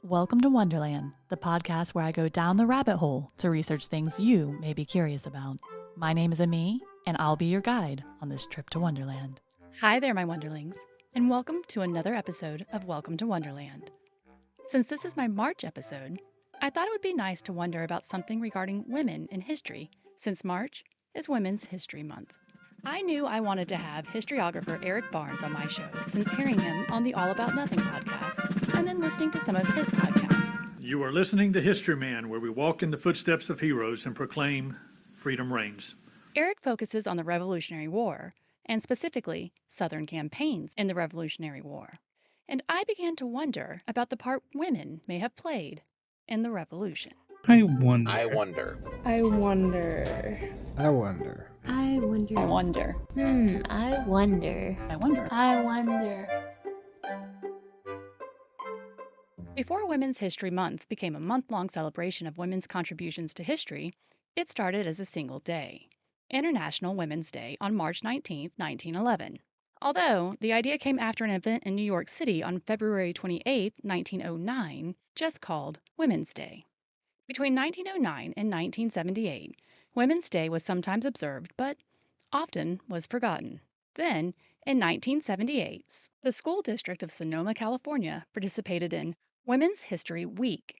Welcome to Wonderland, the podcast where I go down the rabbit hole to research things you may be curious about. My name is Ami, and I'll be your guide on this trip to Wonderland. Hi there, my Wonderlings, and welcome to another episode of Welcome to Wonderland. Since this is my March episode, I thought it would be nice to wonder about something regarding women in history, since March is Women's History Month. I knew I wanted to have historiographer Eric Barnes on my show since hearing him on the All About Nothing podcast and then listening to some of his podcasts. You are listening to History Man, where we walk in the footsteps of heroes and proclaim freedom reigns. Eric focuses on the Revolutionary War, and specifically Southern campaigns in the Revolutionary War. And I began to wonder about the part women may have played in the Revolution. I wonder. I wonder. I wonder. I wonder. I wonder. I wonder. I wonder. I wonder. I wonder. Before Women's History Month became a month-long celebration of women's contributions to history, it started as a single day, International Women's Day on March 19, 1911. Although the idea came after an event in New York City on February 28, 1909, just called Women's Day. Between 1909 and 1978, Women's Day was sometimes observed, but often was forgotten. Then, in 1978, the school district of Sonoma, California, participated in Women's History Week.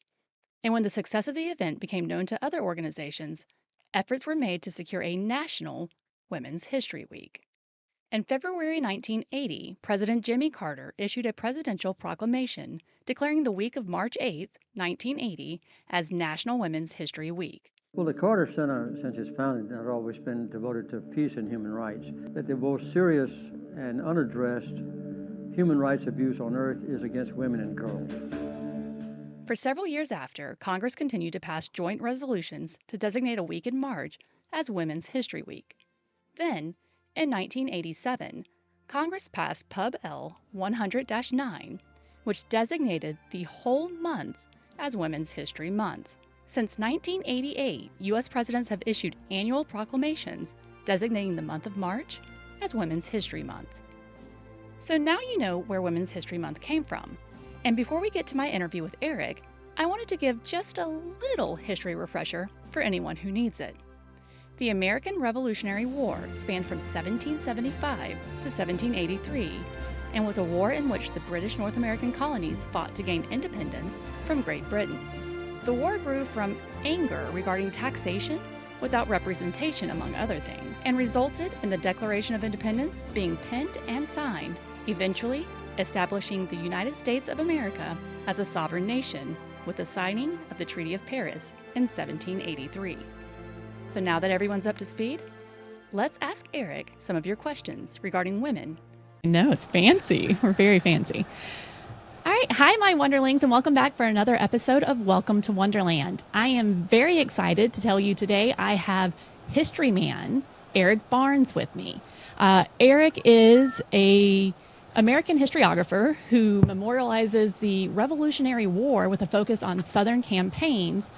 And when the success of the event became known to other organizations, efforts were made to secure a national Women's History Week. In February 1980, President Jimmy Carter issued a presidential proclamation declaring the week of March 8, 1980, as National Women's History Week. Well, the Carter Center, since its founding, has always been devoted to peace and human rights. That the most serious and unaddressed human rights abuse on earth is against women and girls. For several years after, Congress continued to pass joint resolutions to designate a week in March as Women's History Week. Then, in 1987, Congress passed Pub L 100-9, which designated the whole month as Women's History Month. Since 1988, U.S. presidents have issued annual proclamations designating the month of March as Women's History Month. So now you know where Women's History Month came from. And before we get to my interview with Eric, I wanted to give just a little history refresher for anyone who needs it. The American Revolutionary War spanned from 1775 to 1783 and was a war in which the British North American colonies fought to gain independence from Great Britain. The war grew from anger regarding taxation without representation, among other things, and resulted in the Declaration of Independence being penned and signed, eventually establishing the United States of America as a sovereign nation with the signing of the Treaty of Paris in 1783. So now that everyone's up to speed, let's ask Eric some of your questions regarding women. No, it's fancy. We're very fancy. All right. Hi, my Wonderlings, and welcome back for another episode of Welcome to Wonderland. I am very excited to tell you today I have History Man Eric Barnes with me. Eric is a American historiographer who memorializes the Revolutionary War with a focus on Southern campaigns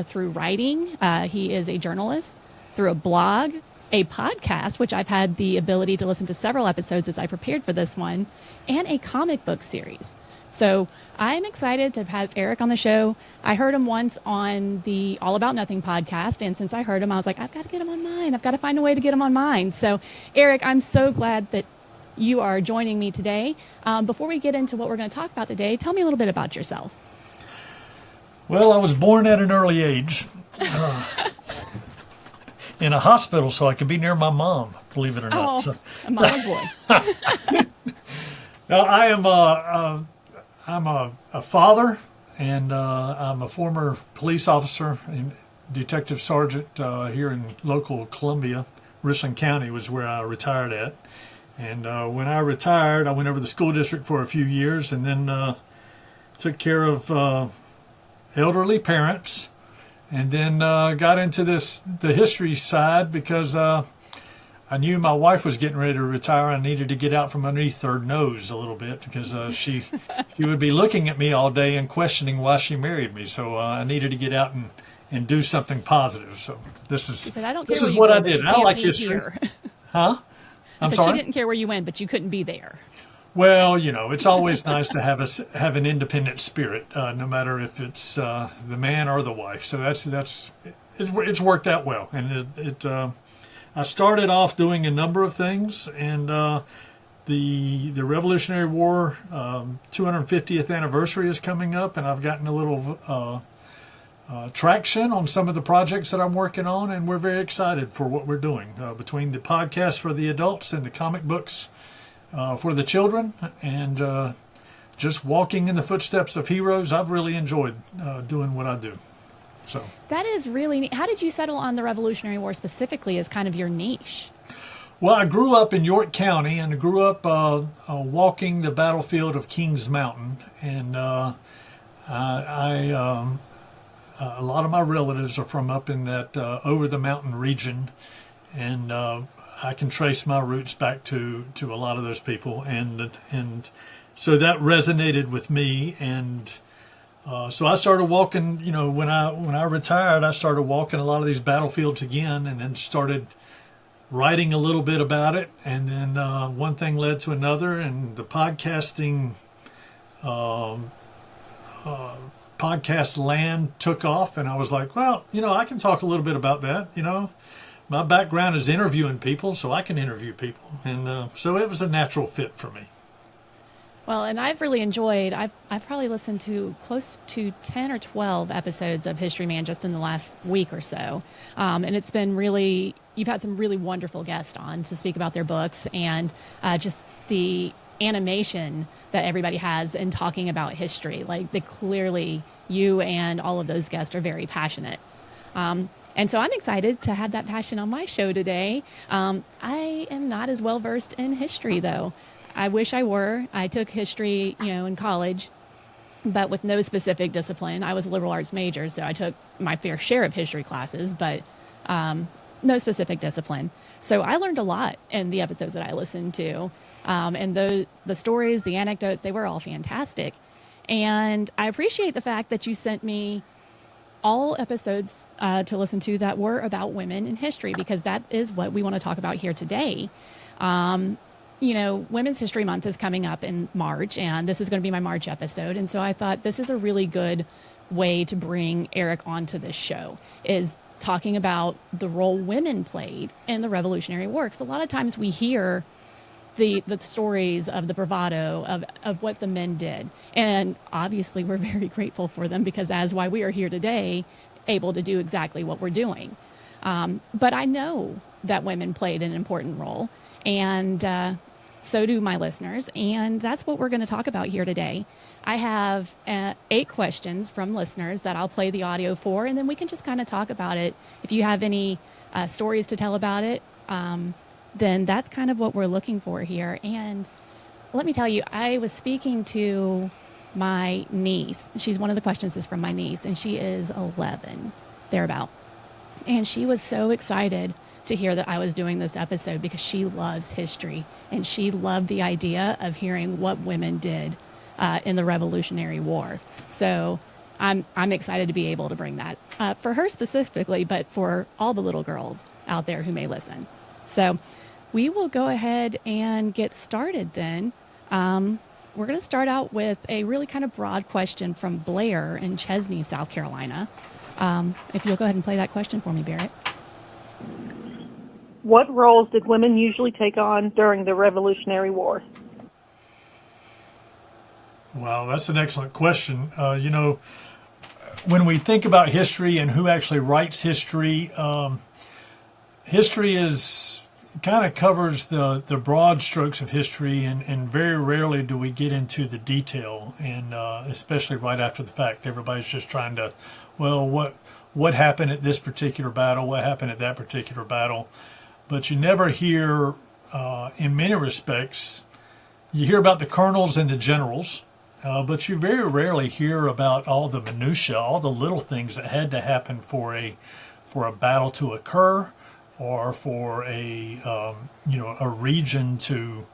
through writing. He is a journalist, through a blog, a podcast, which I've had the ability to listen to several episodes as I prepared for this one, and a comic book series. So I'm excited to have Eric on the show. I heard him once on the All About Nothing podcast, and since I heard him, I was like, I've got to get him on mine. I've got to find a way to get him on mine. So, Eric, I'm so glad that you are joining me today. Before we get into what we're going to talk about today, tell me a little bit about yourself. Well, I was born at an early age in a hospital so I could be near my mom, believe it or not. Oh, So, a mama boy. I'm a father, and I'm a former police officer and detective sergeant here in local Columbia. Richland County was where I retired at. And when I retired, I went over to the school district for a few years and then took care of elderly parents, and then got into the history side because I knew my wife was getting ready to retire. I needed to get out from underneath her nose a little bit because she would be looking at me all day and questioning why she married me. So I needed to get out and do something positive. So this is what I did. I like history. Huh? I'm sorry? She didn't care where you went, but you couldn't be there. Well, it's always nice to have an independent spirit, no matter if it's the man or the wife. So it's worked out well, and I started off doing a number of things, and the Revolutionary War 250th anniversary is coming up, and I've gotten a little traction on some of the projects that I'm working on, and we're very excited for what we're doing between the podcast for the adults and the comic books for the children, and just walking in the footsteps of heroes. I've really enjoyed doing what I do. So That is really neat. How did you settle on the Revolutionary War specifically as kind of your niche? well, I grew up in York County, and I grew up walking the battlefield of Kings Mountain, and a lot of my relatives are from up in that over the mountain region, and I can trace my roots back to a lot of those people, and so that resonated with me, and so I started walking. When I retired, I started walking a lot of these battlefields again, and then started writing a little bit about it, and then one thing led to another, and the podcast land took off, and I was like, well, I can talk a little bit about that. My background is interviewing people, so I can interview people, and so it was a natural fit for me. Well, and I've really enjoyed, I've probably listened to close to 10 or 12 episodes of History Man just in the last week or so. And it's been really, you've had some really wonderful guests on to speak about their books, and just the animation that everybody has in talking about history. Like, they clearly, you and all of those guests are very passionate. And so I'm excited to have that passion on my show today. I am not as well versed in history, though. I wish I were. I took history, in college, but with no specific discipline. I was a liberal arts major, so I took my fair share of history classes, but no specific discipline. So I learned a lot in the episodes that I listened to. And the stories, the anecdotes, they were all fantastic. And I appreciate the fact that you sent me all episodes to listen to that were about women in history, because that is what we want to talk about here today. Women's History Month is coming up in March, and this is going to be my March episode. And so I thought this is a really good way to bring Eric onto this show, is talking about the role women played in the Revolutionary War. Because a lot of times we hear the stories of the bravado of what the men did. And obviously we're very grateful for them, because that's why we are here today, able to do exactly what we're doing. But I know that women played an important role, and so do my listeners. And that's what we're going to talk about here today. I have 8 questions from listeners that I'll play the audio for, and then we can just kind of talk about it. If you have any stories to tell about it, then that's kind of what we're looking for here. And let me tell you, I was speaking to my niece. One of the questions is from my niece, and she is 11, thereabout. And she was so excited to hear that I was doing this episode, because she loves history, and she loved the idea of hearing what women did in the Revolutionary War. So I'm excited to be able to bring that for her specifically, but for all the little girls out there who may listen. So we will go ahead and get started then. We're going to start out with a really kind of broad question from Blair in Chesney, South Carolina. If you'll go ahead and play that question for me, Barrett. What roles did women usually take on during the Revolutionary War? Wow, that's an excellent question. When we think about history and who actually writes history, history kind of covers the broad strokes of history, and very rarely do we get into the detail, and especially right after the fact. Everybody's just trying to, what happened at this particular battle, what happened at that particular battle. But you never hear, in many respects, you hear about the colonels and the generals, but you very rarely hear about all the minutiae, all the little things that had to happen for a battle to occur, or for a region to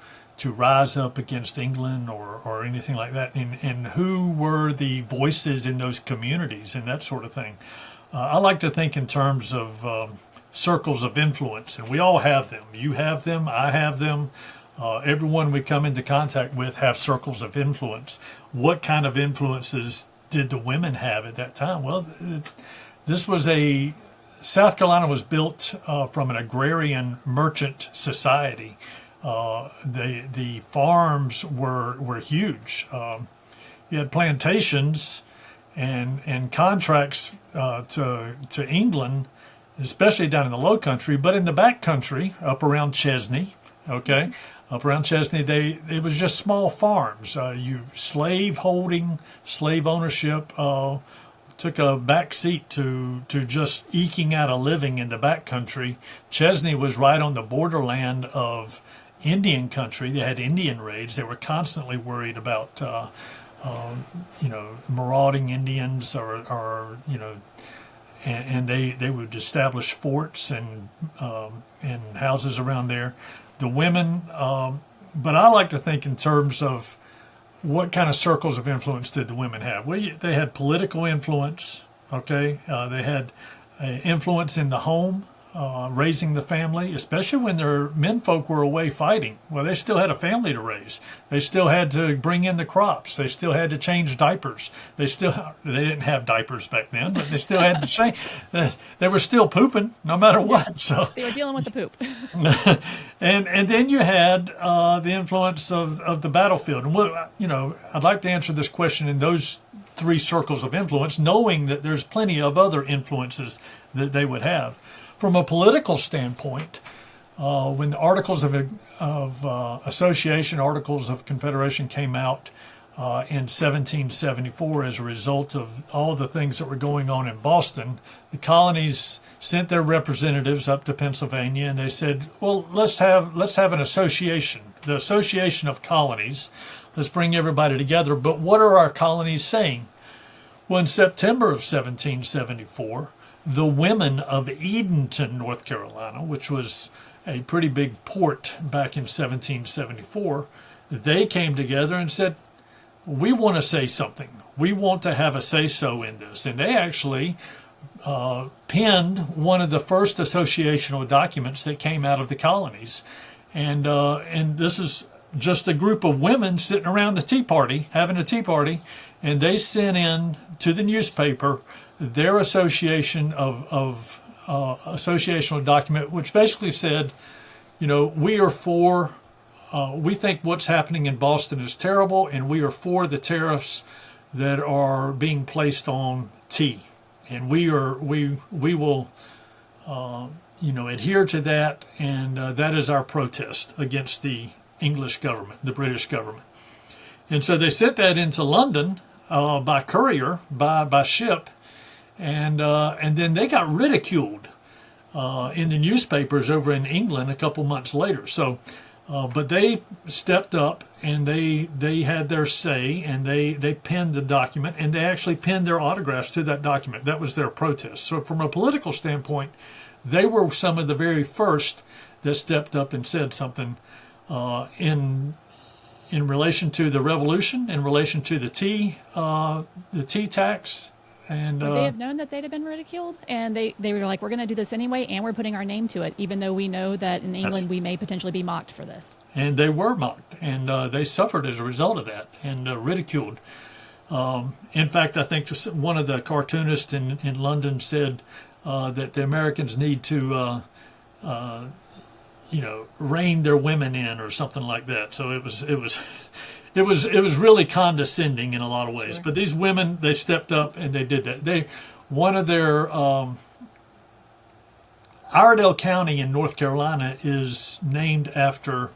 rise up against England, or anything like that, and who were the voices in those communities and that sort of thing. I like to think in terms of circles of influence, and we all have them. You have them, I have them. Everyone we come into contact with have circles of influence. What kind of influences did the women have at that time? Well, this was South Carolina was built from an agrarian merchant society. The farms were huge. You had plantations and contracts to England, especially down in the Low Country, but in the back country, up around Chesney, okay, up around Chesney, it was just small farms. Slave holding, slave ownership took a back seat to just eking out a living in the back country. Chesney was right on the borderland of Indian country. They had Indian raids. They were constantly worried about marauding Indians and they would establish forts and houses around there. The women, but I like to think in terms of what kind of circles of influence did the women have? Well, they had political influence, okay? They had influence in the home, raising the family, especially when their menfolk were away fighting. Well, they still had a family to raise. They still had to bring in the crops. They still had to change diapers. They didn't have diapers back then, but they still had to change. They were still pooping no matter what. So They were dealing with the poop. and then you had the influence of the battlefield. And I'd like to answer this question in those three circles of influence, knowing that there's plenty of other influences that they would have. From a political standpoint, when the Articles of Association, Articles of Confederation came out in 1774 as a result of all the things that were going on in Boston, the colonies sent their representatives up to Pennsylvania, and they said, well, let's have an association, the Association of Colonies. Let's bring everybody together. But what are our colonies saying? Well, in September of 1774, the women of Edenton, North Carolina, which was a pretty big port back in 1774, they came together and said, we want to say something. We want to have a say-so in this. And they actually penned one of the first associational documents that came out of the colonies. And this is just a group of women sitting around the tea party, having a tea party, and they sent in to the newspaper their association of associational document, which basically said, we are for, we think what's happening in Boston is terrible, and we are for the tariffs that are being placed on tea, and we will adhere to that, and that is our protest against the English government, the British government. And so they sent that into London by courier, by ship. And then they got ridiculed in the newspapers over in England a couple months later. So, but they stepped up and they had their say, and they penned the document, and they actually penned their autographs to that document. That was their protest. So from a political standpoint, they were some of the very first that stepped up and said something in relation to the revolution, in relation to the tea tax. And Would they have known that they'd have been ridiculed? And they were like, we're going to do this anyway, and we're putting our name to it, even though we know that in England we may potentially be mocked for this. And they were mocked, and they suffered as a result of that, and ridiculed. In fact, I think one of the cartoonists in London said that the Americans need to, rein their women in or something like that. So it was really condescending in a lot of ways. Sure. But these women, they stepped up and they did that. One of their Iredell County in North Carolina is named after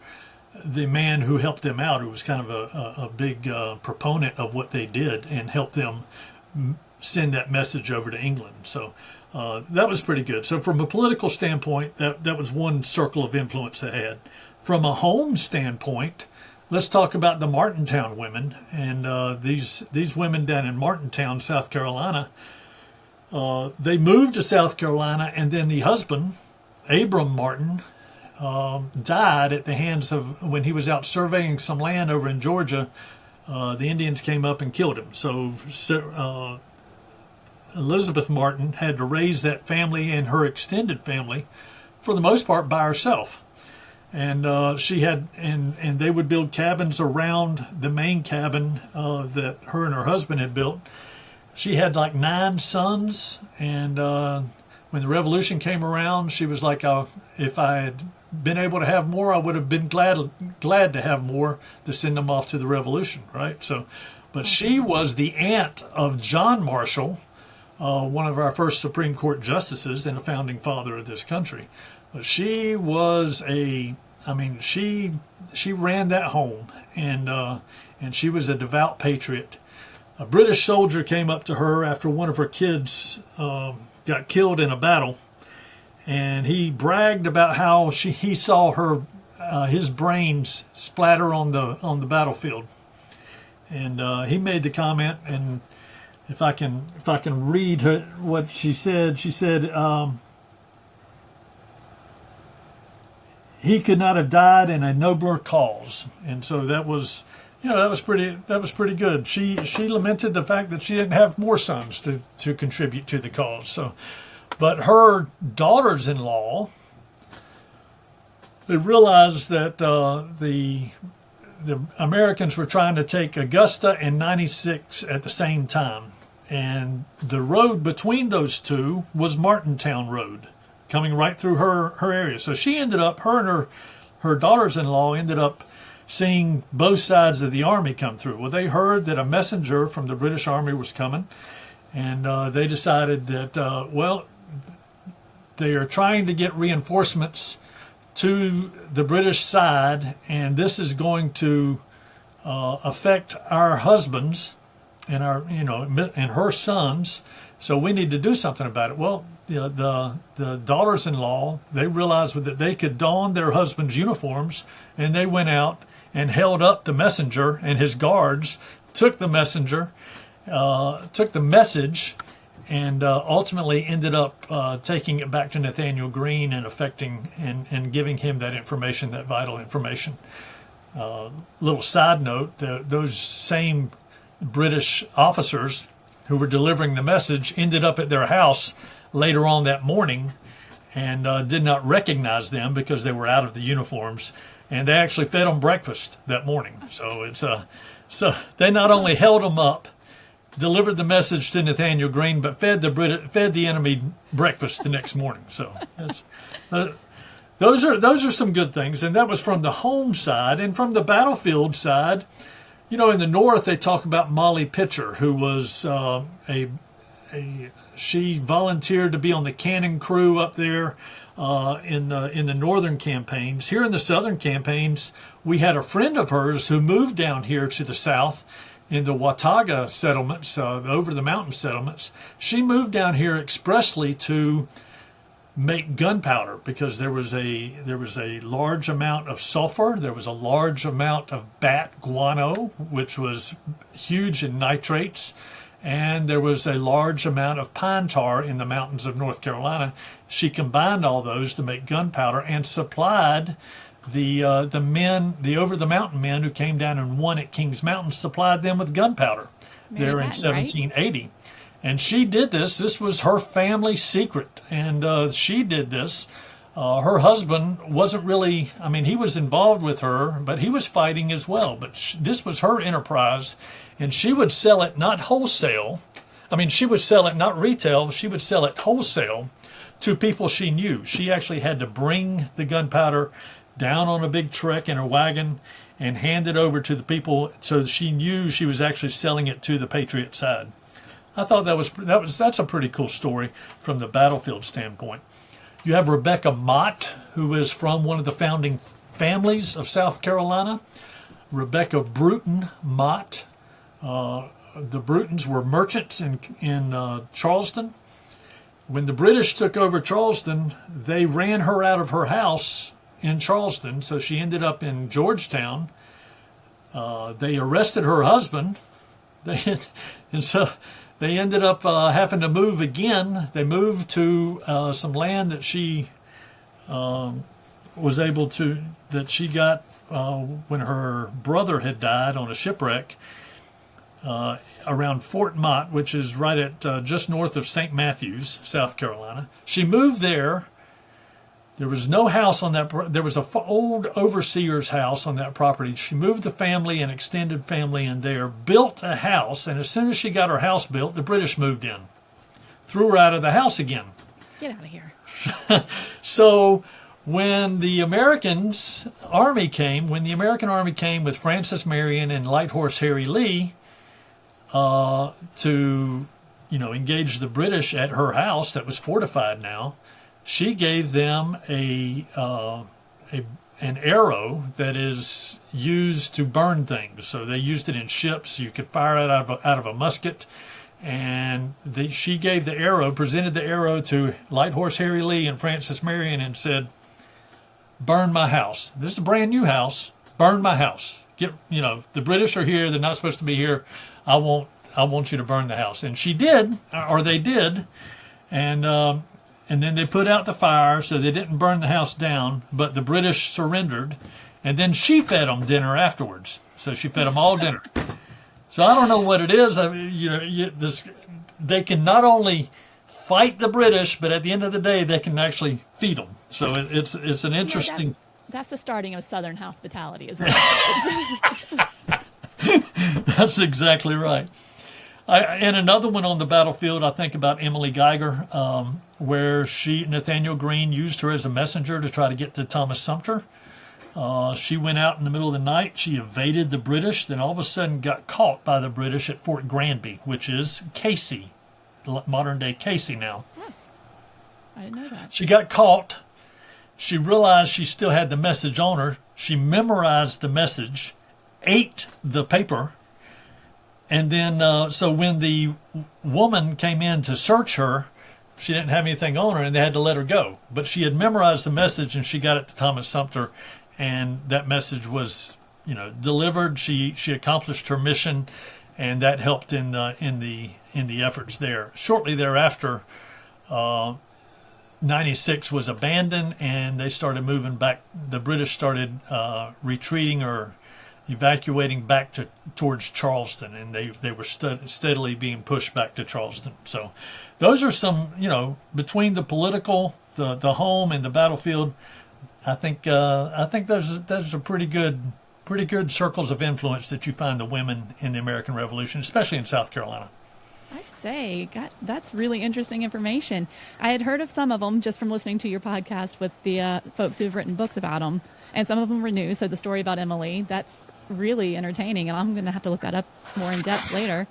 the man who helped them out, who was kind of a big proponent of what they did and helped them send that message over to England. So that was pretty good. So from a political standpoint, that was one circle of influence they had. From a home standpoint, let's talk about the Martintown women. And these women down in Martintown, South Carolina, they moved to South Carolina, and then the husband, Abram Martin, died at the hands of, when he was out surveying some land over in Georgia, the Indians came up and killed him. So Elizabeth Martin had to raise that family and her extended family, for the most part, by herself. And she had, and they would build cabins around the main cabin that her and her husband had built. She had like 9 sons, and when the revolution came around, she was like, if I had been able to have more, I would have been glad to have more to send them off to the revolution, right? So, but she was the aunt of John Marshall, one of our first Supreme Court justices and a founding father of this country. But she was she ran that home, and she was a devout patriot. A British soldier came up to her after one of her kids got killed in a battle, and he bragged about how he saw his brains splatter on the battlefield, and he made the comment. And if I can read what she said, he could not have died in a nobler cause. And so that was pretty good. She lamented the fact that she didn't have more sons to contribute to the cause. So, but her daughters-in-law, they realized that the Americans were trying to take Augusta and 96 at the same time, and the road between those two was Martintown Road, coming right through her area. So she ended up, her daughters-in-law ended up seeing both sides of the army come through. Well, they heard that a messenger from the British Army was coming, and they decided that, they are trying to get reinforcements to the British side, and this is going to affect our husbands and and her sons. So we need to do something about it. Well, the daughters-in-law, they realized that they could don their husbands' uniforms, and they went out and held up the messenger, and his guards took the message, and ultimately ended up taking it back to Nathaniel Greene and affecting and giving him that information, that vital information. Little side note: those same British officers who were delivering the message ended up at their house later on that morning and did not recognize them because they were out of the uniforms, and they actually fed them breakfast that morning. So so they not only held them up, delivered the message to Nathaniel Greene, but fed the enemy breakfast the next morning. So those are some good things, and that was from the home side. And from the battlefield side, in the North they talk about Molly Pitcher, who was she volunteered to be on the cannon crew up there in the northern campaigns. Here in the southern campaigns, we had a friend of hers who moved down here to the south in the Watauga settlements, over the mountain settlements. She moved down here expressly to make gunpowder because there was a large amount of sulfur, there was a large amount of bat guano, which was huge in nitrates, and there was a large amount of pine tar in the mountains of North Carolina. She combined all those to make gunpowder and supplied the over the mountain men who came down and won at Kings Mountain, supplied them with gunpowder there in 1780. Right? And she did this. This was her family secret, and she did this. Her husband wasn't really, he was involved with her, but he was fighting as well. But this was her enterprise, and she would sell it not wholesale. She would sell it not retail. She would sell it wholesale to people she knew. She actually had to bring the gunpowder down on a big truck in her wagon and hand it over to the people, so she knew she was actually selling it to the Patriot side. I thought that's a pretty cool story from the battlefield standpoint. You have Rebecca Mott, who is from one of the founding families of South Carolina. Rebecca Bruton Mott. The Brutons were merchants in Charleston. When the British took over Charleston, they ran her out of her house in Charleston, so she ended up in Georgetown. They arrested her husband, and so they ended up having to move again. They moved to some land that she she got when her brother had died on a shipwreck around Fort Mott, which is right at just north of St. Matthews, South Carolina. She moved there There was no house on that. There was a old overseer's house on that property. She moved the family and extended family in there, built a house, and as soon as she got her house built, the British moved in, threw her out of the house again. Get out of here. So when the American Army came with Francis Marion and Light Horse Harry Lee to, engage the British at her house that was fortified now, she gave them an arrow that is used to burn things. So they used it in ships. You could fire it out of a musket. And she gave the arrow, presented the arrow to Light Horse Harry Lee and Francis Marion and said, burn my house. This is a brand new house. Burn my house. The British are here. They're not supposed to be here. I want you to burn the house. And she did, or they did. And then they put out the fire, so they didn't burn the house down, but the British surrendered. And then she fed them dinner afterwards. So she fed them all dinner. So I don't know what it is. I mean, they can not only fight the British, but at the end of the day, they can actually feed them. So it's an interesting. That's the starting of Southern hospitality as well. That's exactly right. And another one on the battlefield, I think about Emily Geiger, where Nathaniel Greene used her as a messenger to try to get to Thomas Sumter. She went out in the middle of the night. She evaded the British, then all of a sudden got caught by the British at Fort Granby, which is Casey, modern-day Casey now. I didn't know that. She got caught. She realized she still had the message on her. She memorized the message, ate the paper, and then so when the woman came in to search her, she didn't have anything on her, and they had to let her go. But she had memorized the message, and she got it to Thomas Sumter, and that message was, delivered. She accomplished her mission, and that helped in the efforts there. Shortly thereafter, 96 was abandoned, and they started moving back. The British started retreating or evacuating back towards Charleston, and they were steadily being pushed back to Charleston. So those are some, between the political, the home, and the battlefield, I think those are pretty good circles of influence that you find the women in the American Revolution, especially in South Carolina. I'd say, God, that's really interesting information. I had heard of some of them just from listening to your podcast with the folks who have written books about them, and some of them were new. So the story about Emily, that's really entertaining, and I'm going to have to look that up more in depth later.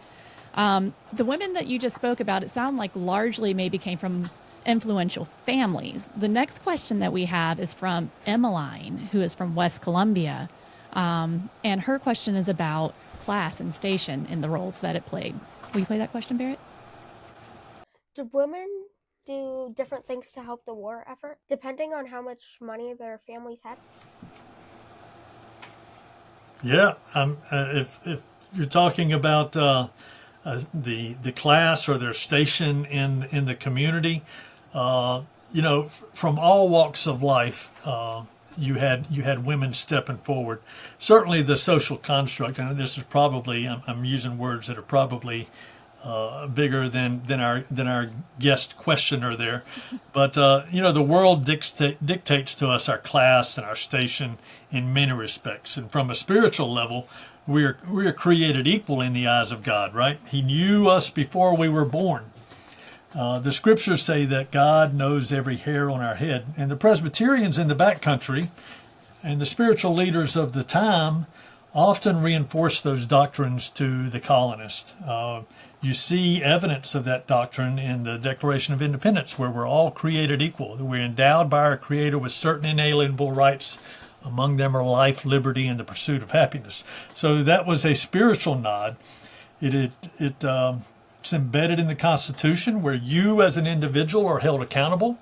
The women that you just spoke about, it sounded like largely maybe came from influential families. The next question that we have is from Emmeline, who is from West Columbia, and her question is about class and station in the roles that it played. Will you play that question, Barrett? Do women do different things to help the war effort, depending on how much money their families had? Yeah, if you're talking about the class or their station in the community, from all walks of life, you had women stepping forward. Certainly, the social construct, and this is probably I'm using words that are probably bigger than our guest questioner there, but the world dictates to us our class and our station in many respects, and from a spiritual level, we are created equal in the eyes of God. Right? He knew us before we were born. The scriptures say that God knows every hair on our head, and the Presbyterians in the backcountry and the spiritual leaders of the time often reinforce those doctrines to the colonists. You see evidence of that doctrine in the Declaration of Independence, where we're all created equal. We're endowed by our Creator with certain inalienable rights. Among them are life, liberty, and the pursuit of happiness. So that was a spiritual nod. It's embedded in the Constitution, where you as an individual are held accountable.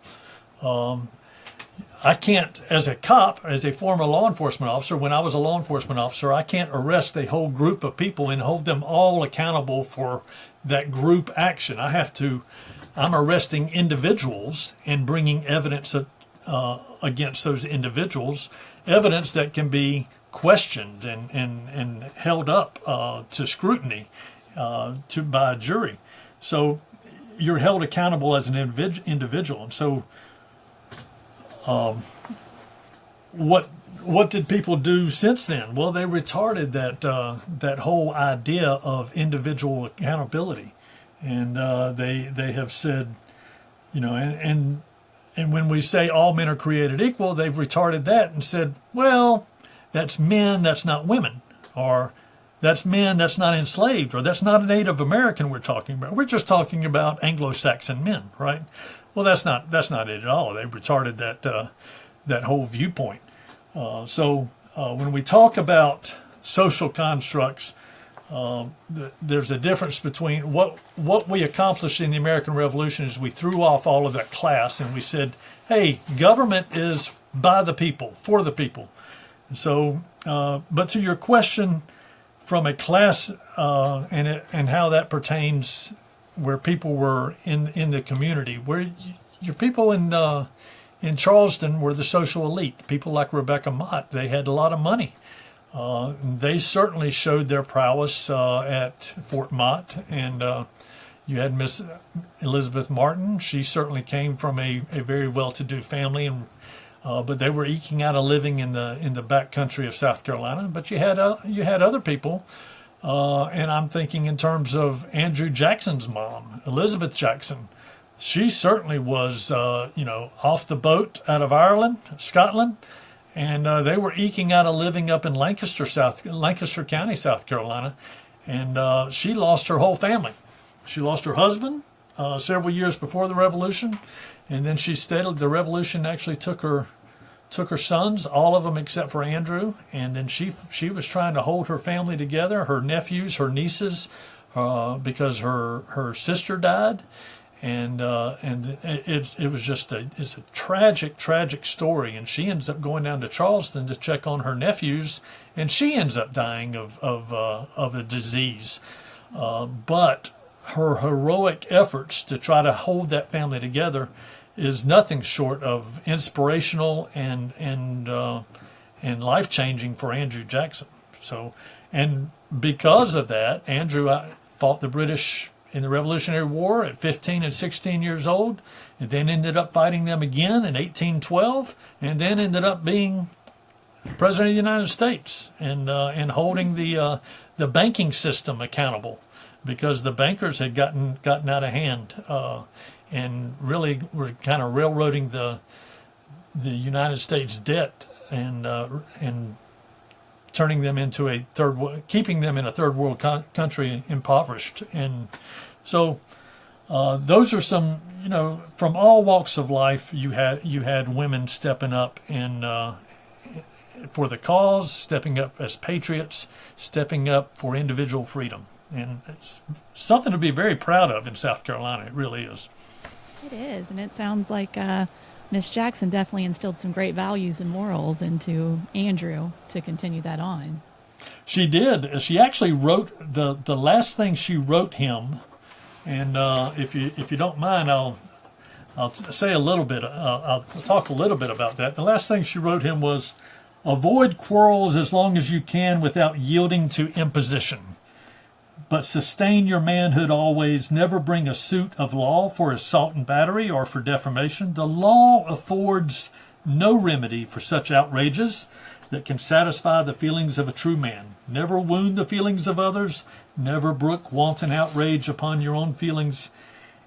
I can't, as a cop, as a former law enforcement officer, when I was a law enforcement officer, I can't arrest a whole group of people and hold them all accountable for that group action. I'm arresting individuals and bringing evidence against those individuals, evidence that can be questioned and held up to scrutiny by a jury. So you're held accountable as an individual. And so What did people do since then? Well, they retarded that whole idea of individual accountability, and they have said, and when we say all men are created equal, they've retarded that and said, well, that's men, that's not women, or that's men, that's not enslaved, or that's not a Native American we're talking about. We're just talking about Anglo-Saxon men, right? Well, that's not it at all. They've retarded that whole viewpoint. So when we talk about social constructs, there's a difference between what we accomplished in the American Revolution is we threw off all of that class and we said, hey, government is by the people, for the people. So, but to your question, from a class and how that pertains where people were in the community, where your people in Charleston were the social elite. People like Rebecca Mott, they had a lot of money. They certainly showed their prowess at Fort Mott, and you had Miss Elizabeth Martin. She certainly came from a very well-to-do family, and but they were eking out a living in the back country of South Carolina. But you had other people, and I'm thinking in terms of Andrew Jackson's mom, Elizabeth Jackson. She certainly was, off the boat out of Ireland, Scotland, and they were eking out a living up in Lancaster County, South Carolina, and she lost her whole family. She lost her husband several years before the Revolution, and then the Revolution actually took her sons, all of them except for Andrew, and then she was trying to hold her family together, her nephews, her nieces, because her sister died. And it was just it's a tragic story, and she ends up going down to Charleston to check on her nephews, and she ends up dying of a disease. But her heroic efforts to try to hold that family together is nothing short of inspirational and life changing for Andrew Jackson. So, and because of that, Andrew fought the British in the Revolutionary War at 15 and 16 years old, and then ended up fighting them again in 1812, and then ended up being President of the United States and holding the banking system accountable, because the bankers had gotten out of hand and really were kind of railroading the United States debt and turning them into keeping them in a third world country impoverished. And so those are some, from all walks of life, you had women stepping up for the cause, stepping up as patriots, stepping up for individual freedom. And it's something to be very proud of in South Carolina. It really is. It is, and it sounds like Miss Jackson definitely instilled some great values and morals into Andrew to continue that on. She did. She actually wrote the last thing she wrote him, and if you don't mind, I'll say a little bit. I'll talk a little bit about that. The last thing she wrote him was, "Avoid quarrels as long as you can without yielding to imposition. But sustain your manhood always. Never bring a suit of law for assault and battery or for defamation. The law affords no remedy for such outrages that can satisfy the feelings of a true man. Never wound the feelings of others. Never brook wanton outrage upon your own feelings.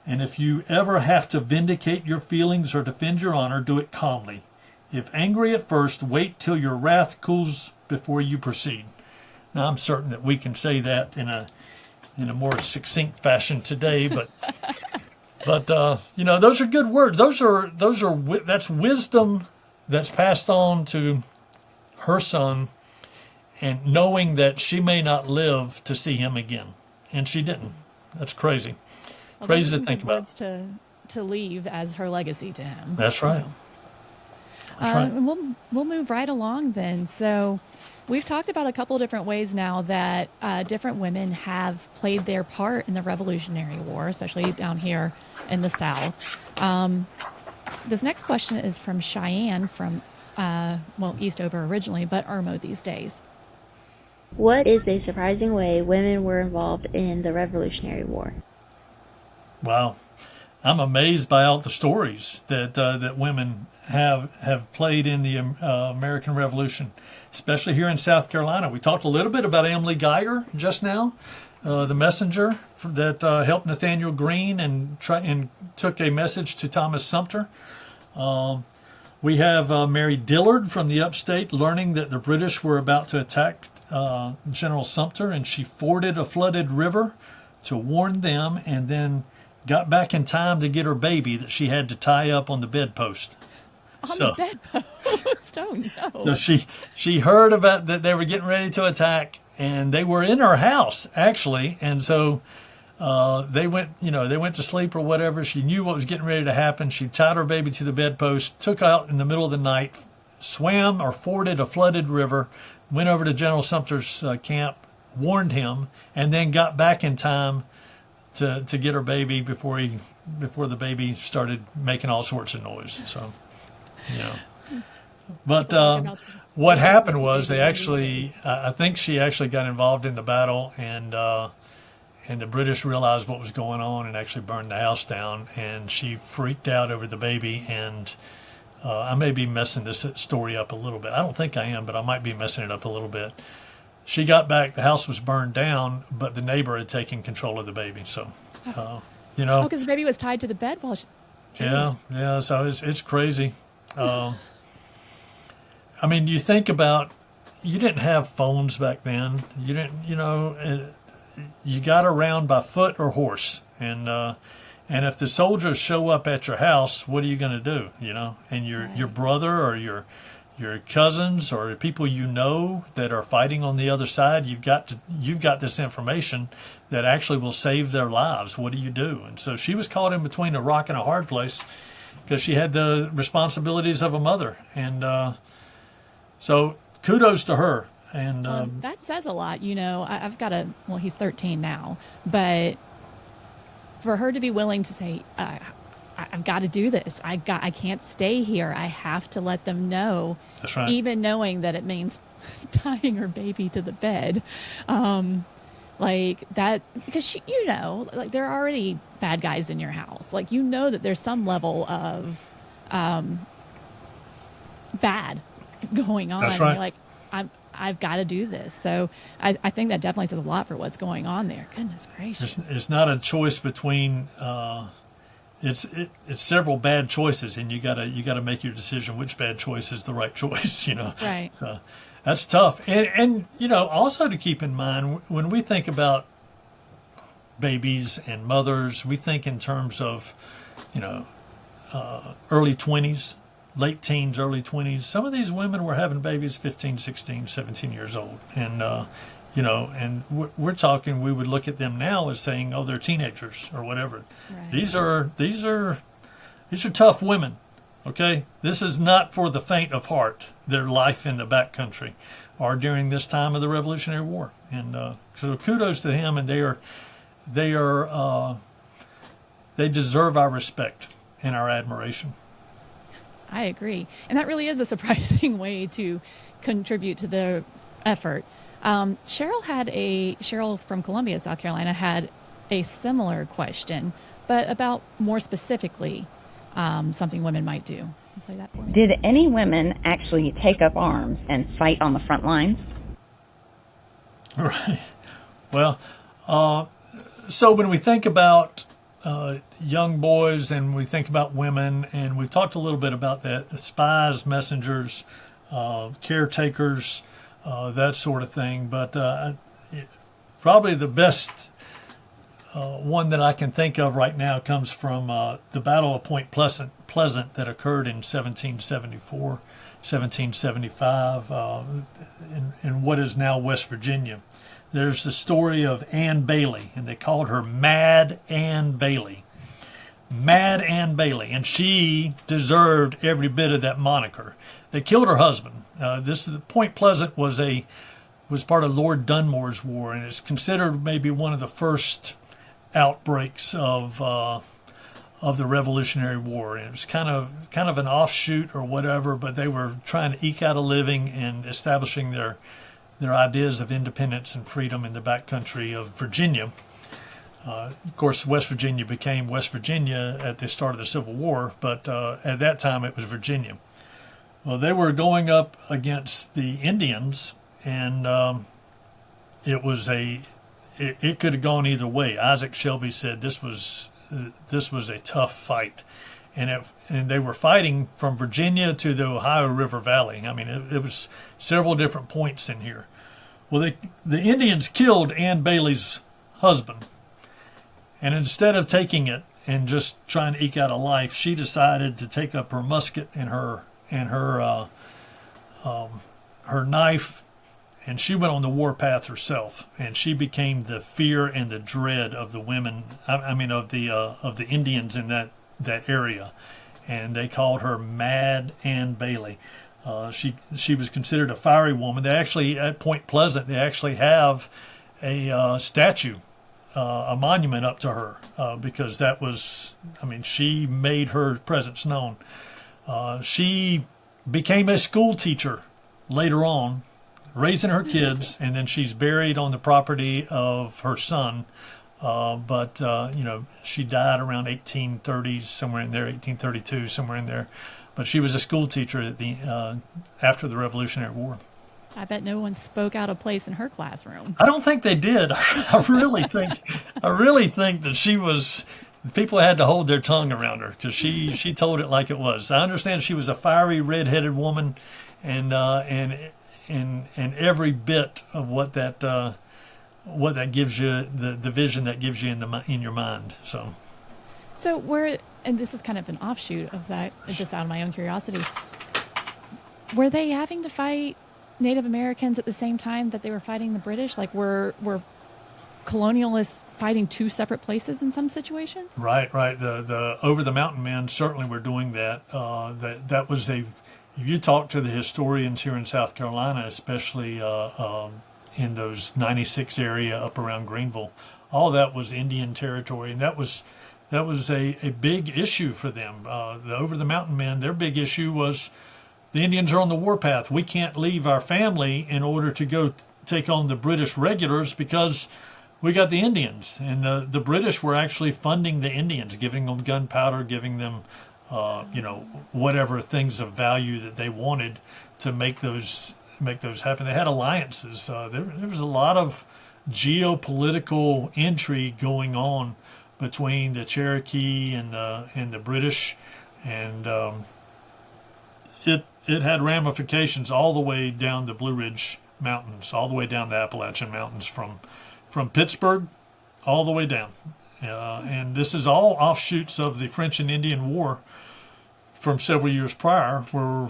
And if you ever have to vindicate your feelings or defend your honor, do it calmly. If angry at first, wait till your wrath cools before you proceed." Now, I'm certain that we can say that in a more succinct fashion today, but those are good words. That's wisdom that's passed on to her son, and knowing that she may not live to see him again, and she didn't. That's crazy. Well, Crazy to think about. Words to leave as her legacy to him. That's right. So, That's right. and we'll move right along then. So, we've talked about a couple different ways now that different women have played their part in the Revolutionary War, especially down here in the South. This next question is from Cheyenne from, Eastover originally, but Irmo these days. What is a surprising way women were involved in the Revolutionary War? Wow. I'm amazed by all the stories that women have played in the American Revolution, especially here in South Carolina. We talked a little bit about Emily Geiger just now, the messenger that helped Nathaniel Greene and took a message to Thomas Sumter. We have Mary Dillard from the upstate learning that the British were about to attack General Sumter, and she forded a flooded river to warn them, and then got back in time to get her baby that she had to tie up on the bedpost. The bedpost. Oh no! So she heard about that they were getting ready to attack, and they were in her house actually, and so they went to sleep or whatever. She knew what was getting ready to happen. She tied her baby to the bedpost, took out in the middle of the night, swam or forded a flooded river, went over to General Sumter's camp, warned him, and then got back in time to get her baby before the baby started making all sorts of noise. So, but what happened was I think she actually got involved in the battle, and the British realized what was going on and actually burned the house down, and she freaked out over the baby. And I may be messing this story up a little bit. I don't think I am, but I might be messing it up a little bit. She got back, the house was burned down, but the neighbor had taken control of the baby. So, Oh, because the baby was tied to the bed while she... Yeah. So it's crazy. I mean, you think about, you didn't have phones back then. You didn't, you got around by foot or horse. And if the soldiers show up at your house, what are you going to do? And your brother or your cousins or people that are fighting on the other side, you've got this information that actually will save their lives. What do you do? And so she was caught in between a rock and a hard place because she had the responsibilities of a mother. And so kudos to her. And that says a lot. I've got he's 13 now, but for her to be willing to say, I've got to do this. I can't stay here. I have to let them know. That's right. Even knowing that it means tying her baby to the bed. Like that, because there are already bad guys in your house. Like, that there's some level of bad going on. That's right. And you're like, I've got to do this. So I think that definitely says a lot for what's going on there. Goodness gracious. It's not a choice between it's several bad choices, and you gotta make your decision which bad choice is the right choice. Right. So that's tough. And also to keep in mind, when we think about babies and mothers, we think in terms of early 20s, late teens, early 20s. Some of these women were having babies 15, 16, 17 years old, and and we're talking, we would look at them now as saying, oh, they're teenagers or whatever. Right. These are tough women. Okay, this is not for the faint of heart. Their life in the backcountry, or during this time of the Revolutionary War, and so kudos to them, and they deserve our respect and our admiration. I agree, and that really is a surprising way to contribute to the effort. Cheryl from Columbia, South Carolina, had a similar question, but about more specifically something women might do. Play that for me. Did any women actually take up arms and fight on the front lines? Right. Well, so when we think about young boys and we think about women, and we've talked a little bit about that, the spies, messengers, caretakers, that sort of thing. But probably the best one that I can think of right now comes from the Battle of Point Pleasant that occurred in 1774, 1775 in what is now West Virginia. There's the story of Ann Bailey, and they called her Mad Ann Bailey. Mad Ann Bailey, and she deserved every bit of that moniker. They killed her husband. Point Pleasant was part of Lord Dunmore's war, and it's considered maybe one of the first outbreaks of the Revolutionary War. And it was kind of an offshoot or whatever, but they were trying to eke out a living and establishing their ideas of independence and freedom in the backcountry of Virginia. Of course, West Virginia became West Virginia at the start of the Civil War, but at that time it was Virginia. Well, they were going up against the Indians, and it could have gone either way. Isaac Shelby said this was a tough fight, and they were fighting from Virginia to the Ohio River Valley. I mean, it was several different points in here. Well, the Indians killed Ann Bailey's husband, and instead of taking it and just trying to eke out a life, she decided to take up her musket and her knife, and she went on the warpath herself, and she became the fear and the dread of the women. Of the Indians in that area, and they called her Mad Ann Bailey. She was considered a fiery woman. They actually, at Point Pleasant, they actually have a statue, a monument up to her, because that was, she made her presence known. She became a school teacher later on, raising her kids, and then she's buried on the property of her son. But she died around 1830, somewhere in there, 1832, somewhere in there. But she was a school teacher after the Revolutionary War. I bet no one spoke out of place in her classroom. I don't think they did. I really think that she was. People had to hold their tongue around her because she told it like it was. I understand she was a fiery, red-headed woman, and every bit of what that gives you, the vision that gives you in your mind. So and this is kind of an offshoot of that, just out of my own curiosity, were they having to fight Native Americans at the same time that they were fighting the British? Like, were colonialists fighting two separate places in some situations? Right. The over the mountain men certainly were doing that. That was if you talk to the historians here in South Carolina, especially in those 96 area up around Greenville, all that was Indian territory, and that was a big issue for them. The over the mountain men, their big issue was the Indians are on the warpath. We can't leave our family in order to go take on the British regulars because we got the Indians, and the British were actually funding the Indians, giving them gunpowder, giving them whatever things of value that they wanted to make those happen. They had alliances. There was a lot of geopolitical intrigue going on between the Cherokee and the British, and it had ramifications all the way down the Blue Ridge Mountains, all the way down the Appalachian Mountains, from Pittsburgh all the way down. And this is all offshoots of the French and Indian War from several years prior, where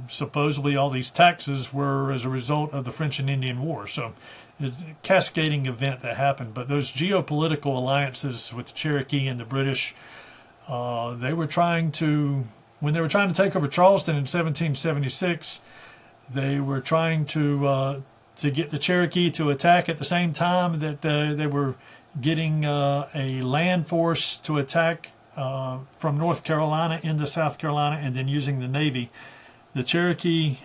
supposedly all these taxes were as a result of the French and Indian War. So it's a cascading event that happened. But those geopolitical alliances with the Cherokee and the British, when they were trying to take over Charleston in 1776, they were trying to get the Cherokee to attack at the same time that they were getting a land force to attack from North Carolina into South Carolina, and then using the Navy. The Cherokee,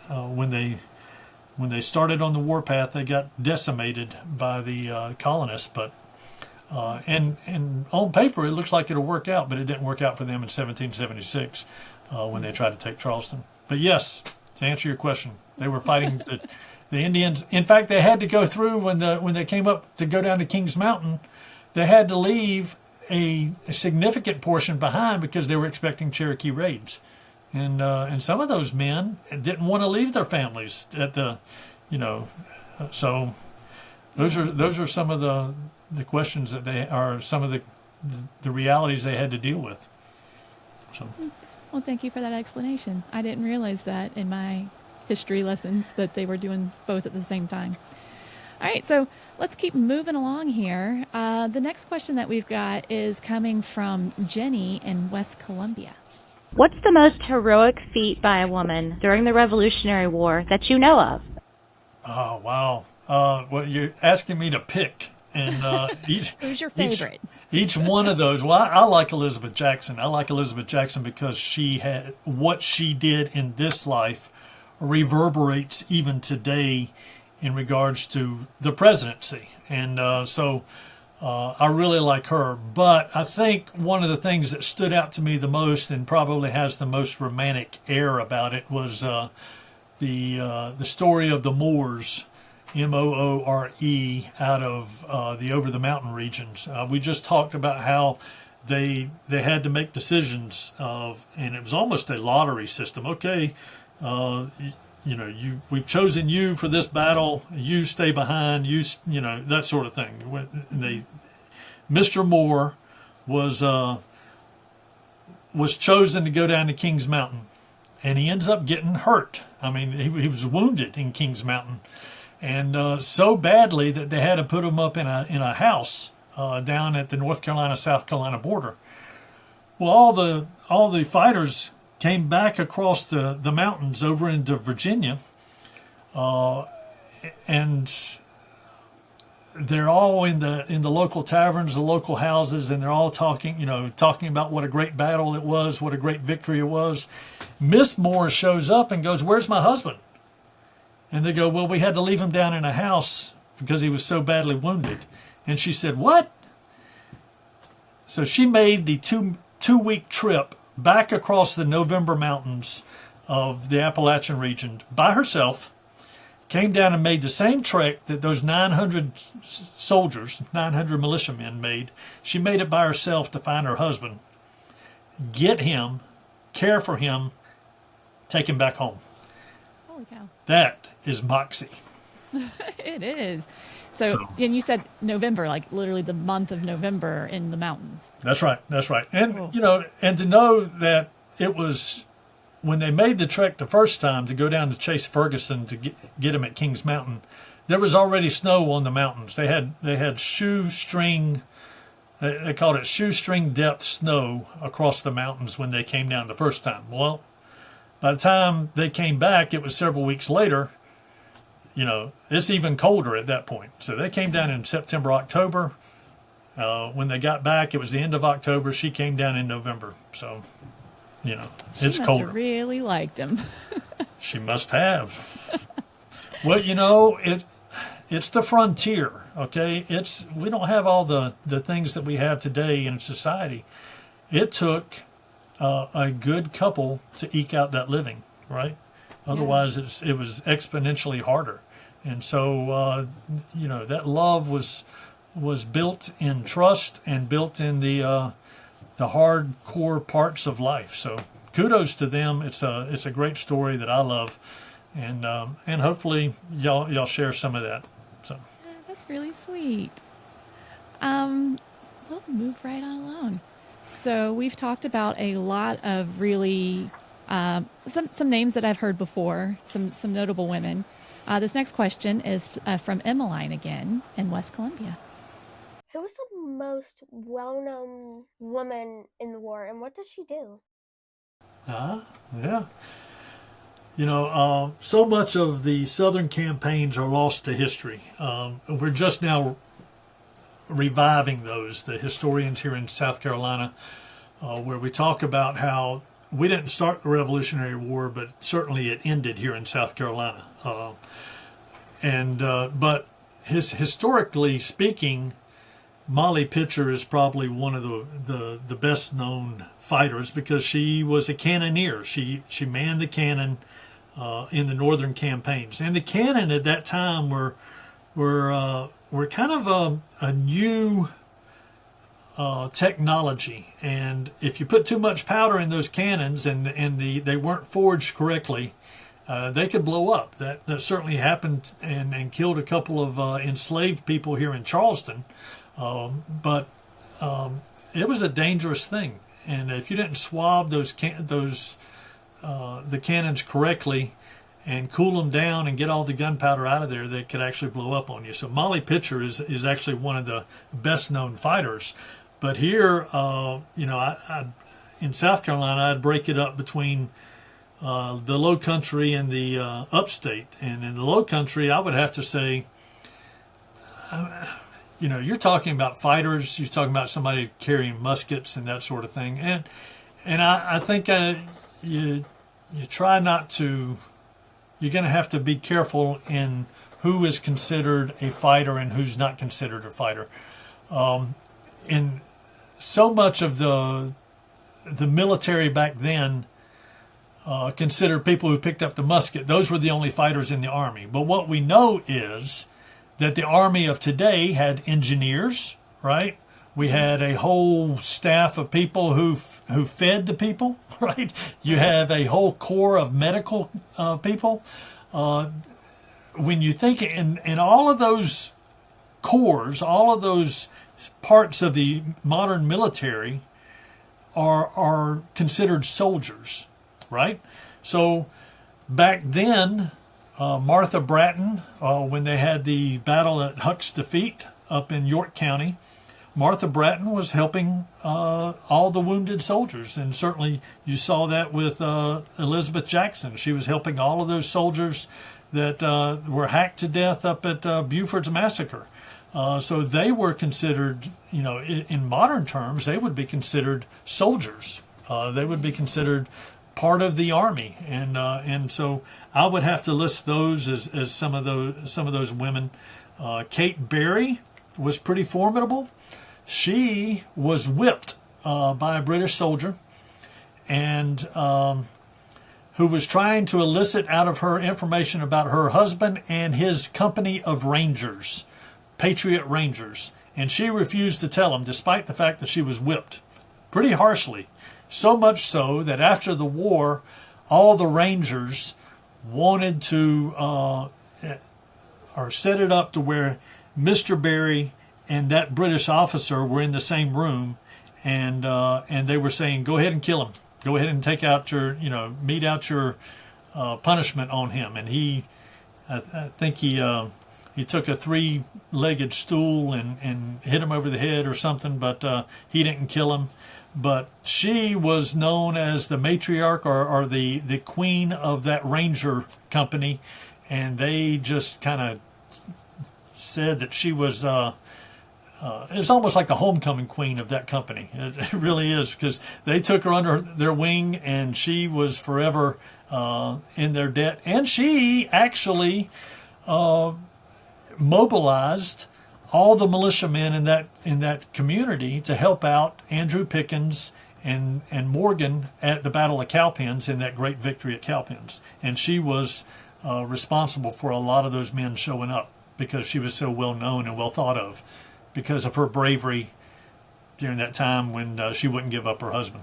when they started on the warpath, they got decimated by the colonists. But and on paper, it looks like it'll work out, but it didn't work out for them in 1776 when they tried to take Charleston. But yes, to answer your question, they were fighting the Indians. In fact, they had to go through when they came up to go down to Kings Mountain. They had to leave a significant portion behind because they were expecting Cherokee raids. And some of those men didn't want to leave their families at so those are some of the questions that they are, some of the realities they had to deal with. So, well, thank you for that explanation. I didn't realize that in my history lessons that they were doing both at the same time. All right, so let's keep moving along here. The next question that we've got is coming from Jenny in West Columbia. What's the most heroic feat by a woman during the Revolutionary War that you know of? Oh, wow. Well, you're asking me to pick. And who's your favorite? Each one of those. Well, I like Elizabeth Jackson. I like Elizabeth Jackson because she had what she did in this life reverberates even today in regards to the presidency. And I really like her. But I think one of the things that stood out to me the most and probably has the most romantic air about it was the story of the Moors, Moore, out of the Over the Mountain regions. We just talked about how they had to make decisions and it was almost a lottery system. Okay, we've chosen you for this battle. You stay behind. That sort of thing. Mr. Moore was chosen to go down to Kings Mountain, and he ends up getting hurt. I mean, he was wounded in Kings Mountain, and so badly that they had to put him up in a house down at the North Carolina-South Carolina border. Well, all the fighters came back across the mountains over into Virginia, and they're all in the local taverns, the local houses, and they're all talking about what a great battle it was, what a great victory it was. Miss Moore shows up and goes, "Where's my husband?" And they go, "Well, we had to leave him down in a house because he was so badly wounded." And she said, "What?" So she made the two-week trip back across the November Mountains of the Appalachian region by herself, came down and made the same trek that those 900 soldiers, 900 militiamen made. She made it by herself to find her husband, get him, care for him, take him back home. Holy cow. That is moxie. It is. So, and you said November, like literally the month of November in the mountains. That's right. And, and to know that it was when they made the trek the first time to go down to chase Ferguson to get him at Kings Mountain, there was already snow on the mountains. They had shoestring, they called it shoestring depth snow across the mountains when they came down the first time. Well, by the time they came back, it was several weeks later. It's even colder at that point. So they came down in September, October. When they got back, it was the end of October. She came down in November. So, it's colder. She must have really liked him. She must have. Well, it's the frontier, okay? We don't have all the things that we have today in society. It took a good couple to eke out that living, right? Otherwise, it was exponentially harder. And so, that love was built in trust and built in the hardcore parts of life. So kudos to them. It's a great story that I love, and hopefully y'all share some of that. So that's really sweet. We'll move right on along. So we've talked about a lot of really some names that I've heard before, some notable women. This next question is from Emmeline again in West Columbia. Who was the most well-known woman in the war, and what did she do? Yeah. So much of the Southern campaigns are lost to history. We're just now reviving those, the historians here in South Carolina, where we talk about how we didn't start the Revolutionary War, but certainly it ended here in South Carolina. But historically speaking, Molly Pitcher is probably one of the best known fighters because she was a cannoneer. She manned the cannon in the northern campaigns, and the cannon at that time were kind of a new technology. And if you put too much powder in those cannons and they weren't forged correctly, they could blow up. That certainly happened and killed a couple of enslaved people here in Charleston. But it was a dangerous thing, and if you didn't swab the cannons correctly and cool them down and get all the gunpowder out of there, they could actually blow up on you. So Molly Pitcher is actually one of the best known fighters. But here, in South Carolina, I'd break it up between the Low Country and the Upstate. And in the Low Country, I would have to say, you're talking about fighters. You're talking about somebody carrying muskets and that sort of thing. And I think you try not to. You're going to have to be careful in who is considered a fighter and who's not considered a fighter. In so much of the military back then considered people who picked up the musket, those were the only fighters in the Army. But what we know is that the Army of today had engineers, right? We had a whole staff of people who fed the people, right? You have a whole corps of medical people. When you think in all of those corps, all of those parts of the modern military are considered soldiers, right? So back then, Martha Bratton, when they had the battle at Huck's Defeat up in York County, Martha Bratton was helping all the wounded soldiers, and certainly you saw that with Elizabeth Jackson. She was helping all of those soldiers that were hacked to death up at Buford's Massacre. So they were considered, in modern terms, they would be considered soldiers. They would be considered part of the Army, and so I would have to list those as some of those women. Kate Berry was pretty formidable. She was whipped by a British soldier, and who was trying to elicit out of her information about her husband and his company of Rangers, Patriot Rangers, and she refused to tell him, despite the fact that she was whipped pretty harshly. So much so that after the war, all the Rangers wanted to or set it up to where Mr. Berry and that British officer were in the same room, and they were saying, "Go ahead and kill him. Go ahead and take out your, mete out your punishment on him." And I think he took a 3-legged stool and hit him over the head or something, but he didn't kill him. But she was known as the matriarch or the queen of that Ranger company, and they just kind of said that she was it's almost like the homecoming queen of that company. It really is, because they took her under their wing, and she was forever in their debt. And she actually mobilized all the militiamen in that community to help out Andrew Pickens and Morgan at the Battle of Cowpens, in that great victory at Cowpens. And she was responsible for a lot of those men showing up, because she was so well known and well thought of because of her bravery during that time when she wouldn't give up her husband.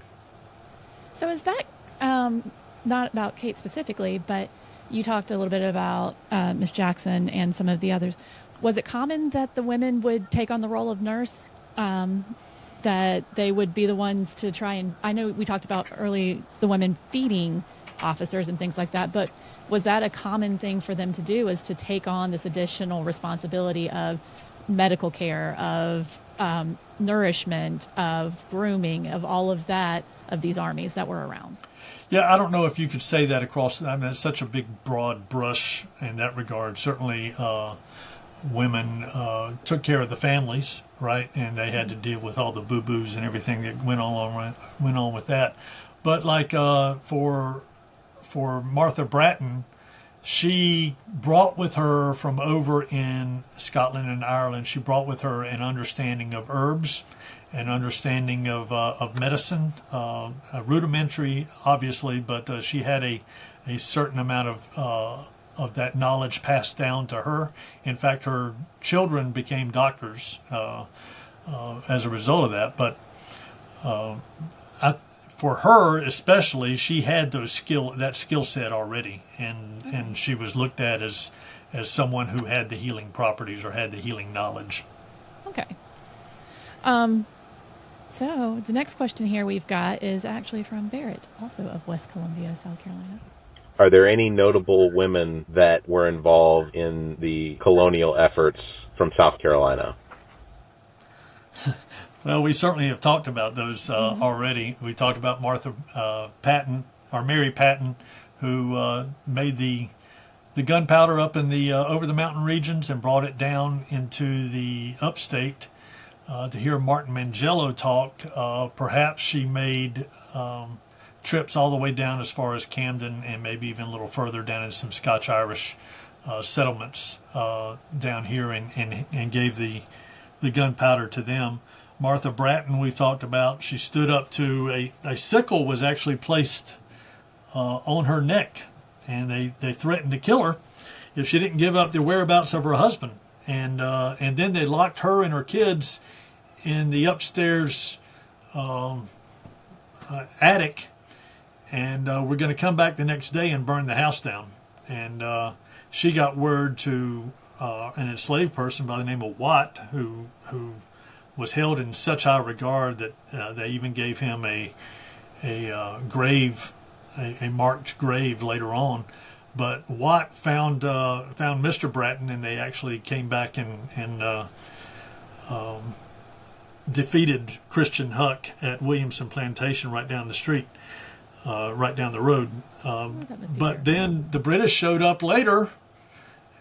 So is that not about Kate specifically, but you talked a little bit about Miss Jackson and some of the others. Was it common that the women would take on the role of nurse, that they would be the ones to try and, I know we talked about early the women feeding officers and things like that, but was that a common thing for them to do, is to take on this additional responsibility of medical care, of nourishment, of grooming, of all of that, of these armies that were around? Yeah, I don't know if you could say that across. I mean, it's such a big, broad brush in that regard. Certainly, women took care of the families, right, and they had to deal with all the boo-boos and everything that went on with that. But like for Martha Bratton, she brought with her from over in Scotland and Ireland, she brought with her an understanding of herbs, an understanding of medicine, rudimentary, obviously, but she had a certain amount of that knowledge passed down to her. In fact, her children became doctors as a result of that. But for her especially, she had that skill set already, and she was looked at as someone who had the healing properties or had the healing knowledge. Okay. So the next question here we've got is actually from Barrett, also of West Columbia, South Carolina. Are there any notable women that were involved in the colonial efforts from South Carolina? Well, we certainly have talked about those already. We talked about Martha Patton, or Mary Patton, who made the gunpowder up in the over the mountain regions and brought it down into the upstate. To hear Martin Mangello talk, perhaps she made trips all the way down as far as Camden, and maybe even a little further down into some Scotch-Irish settlements down here and gave the gunpowder to them. Martha Bratton, we talked about, she stood up to a sickle was actually placed on her neck, and they threatened to kill her if she didn't give up the whereabouts of her husband. And then they locked her and her kids in the upstairs attic, and we're going to come back the next day and burn the house down. And she got word to an enslaved person by the name of Watt, who was held in such high regard that they even gave him a grave, a marked grave later on. But Watt found Mr. Bratton, and they actually came back and defeated Christian Huck at Williamson Plantation right down the street, right down the road. But then the British showed up later,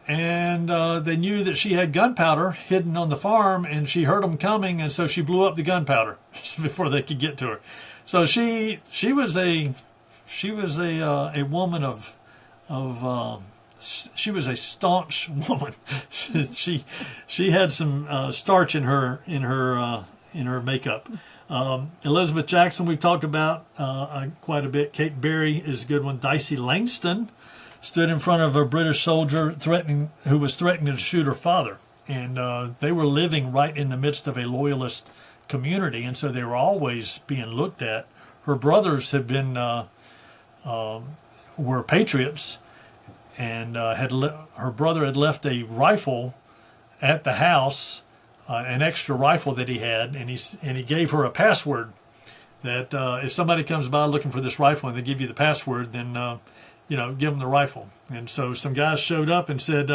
and they knew that she had gunpowder hidden on the farm, and she heard them coming, and so she blew up the gunpowder before they could get to her. So she was a woman of she was a staunch woman. she had some starch in her makeup. Elizabeth Jackson we've talked about quite a bit. Kate Berry is a good one. Dicey Langston stood in front of a British soldier who was threatening to shoot her father, and they were living right in the midst of a loyalist community, and so they were always being looked at. Her brothers had been were patriots, and her brother had left a rifle at the house, an extra rifle that he had, and he gave her a password that if somebody comes by looking for this rifle and they give you the password, then give them the rifle. And so some guys showed up and said,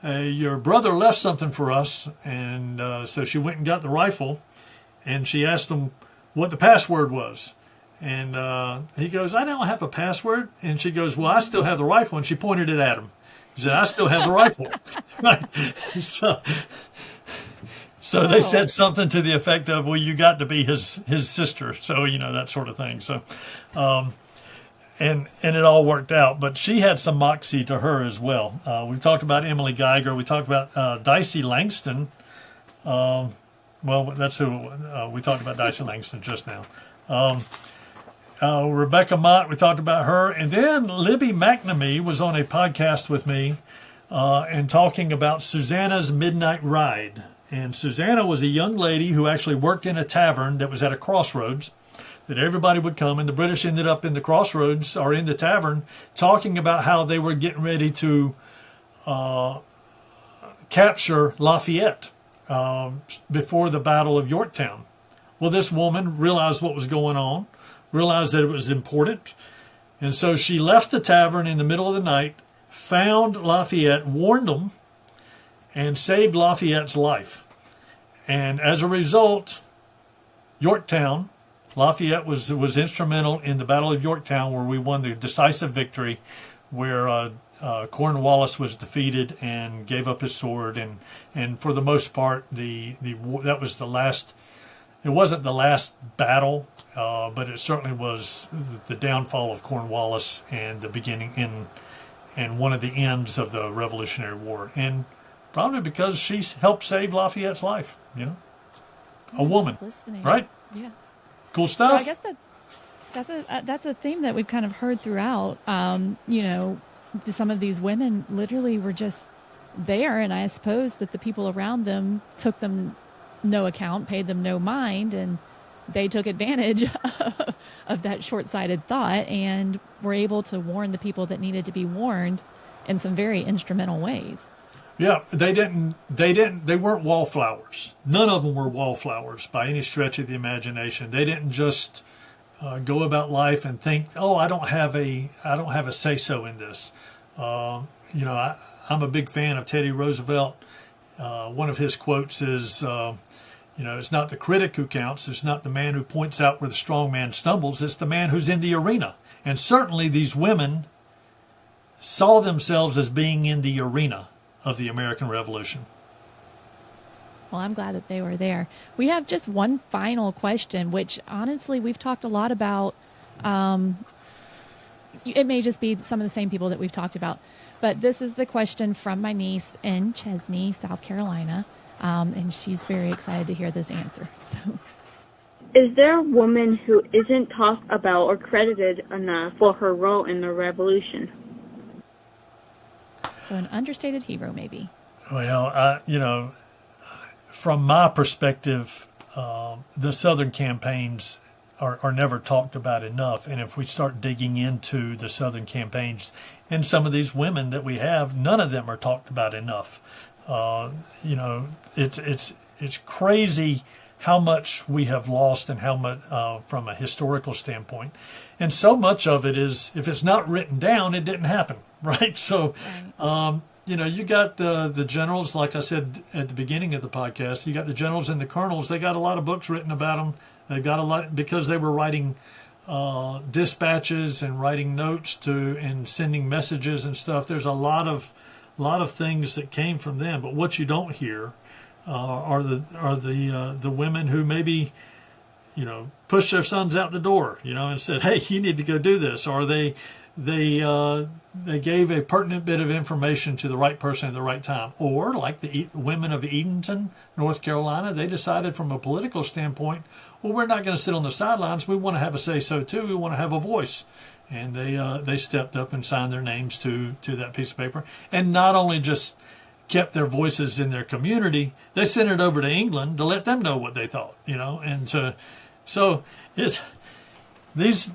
your brother left something for us. And so she went and got the rifle, and she asked them what the password was. And he goes, I don't have a password. And she goes, well, I still have the rifle. And she pointed it at him. He said, I still have the rifle. Right. So they said something to the effect of, well, you got to be his sister. So, that sort of thing. So, and it all worked out. But she had some moxie to her as well. We talked about Emily Geiger. We talked about Dicey Langston. Well, that's who we talked about, Dicey Langston just now. Rebecca Mott, we talked about her. And then Libby McNamee was on a podcast with me and talking about Susanna's Midnight Ride. And Susanna was a young lady who actually worked in a tavern that was at a crossroads, that everybody would come, and the British ended up in the crossroads or in the tavern talking about how they were getting ready to capture Lafayette before the Battle of Yorktown. Well, this woman realized what was going on, realized that it was important, and so she left the tavern in the middle of the night, found Lafayette, warned them, and saved Lafayette's life. And as a result, Yorktown, Lafayette was instrumental in the Battle of Yorktown, where we won the decisive victory, where Cornwallis was defeated and gave up his sword, and for the most part, that was the last. It wasn't the last battle, but it certainly was the downfall of Cornwallis and the beginning and one of the ends of the Revolutionary War, and probably because she helped save Lafayette's life. A woman, right? Yeah. Cool stuff. So I guess that's a theme that we've kind of heard throughout. Some of these women literally were just there, and I suppose that the people around them took them no account, paid them no mind, and they took advantage of that short-sighted thought and were able to warn the people that needed to be warned in some very instrumental ways. Yeah, they weren't wallflowers. None of them were wallflowers by any stretch of the imagination. They didn't just go about life and think, oh, I don't have a say-so in this. I'm a big fan of Teddy Roosevelt. One of his quotes is, it's not the critic who counts. It's not the man who points out where the strong man stumbles. It's the man who's in the arena. And certainly these women saw themselves as being in the arena of the American Revolution. Well, I'm glad that they were there. We have just one final question, which honestly we've talked a lot about it may just be some of the same people that we've talked about. But this is the question from my niece in Chesney, South Carolina, and she's very excited to hear this answer. So, is there a woman who isn't talked about or credited enough for her role in the revolution? So an understated hero, maybe. Well, from my perspective, the Southern campaigns are never talked about enough. And if we start digging into the Southern campaigns and some of these women that we have, none of them are talked about enough. It's crazy how much we have lost and how much from a historical standpoint. And so much of it is, if it's not written down, it didn't happen, right? So, you got the generals, like I said at the beginning of the podcast, you got the generals and the colonels. They got a lot of books written about them. They got a lot because they were writing dispatches and writing notes and sending messages and stuff. There's a lot of things that came from them. But what you don't hear are the women who maybe pushed their sons out the door, and said, "Hey, you need to go do this," or they gave a pertinent bit of information to the right person at the right time. Or like the women of Edenton, North Carolina, they decided from a political standpoint, well, we're not going to sit on the sidelines. We want to have a say-so too. We want to have a voice. And they stepped up and signed their names to that piece of paper. And not only just kept their voices in their community, they sent it over to England to let them know what they thought, And so it's these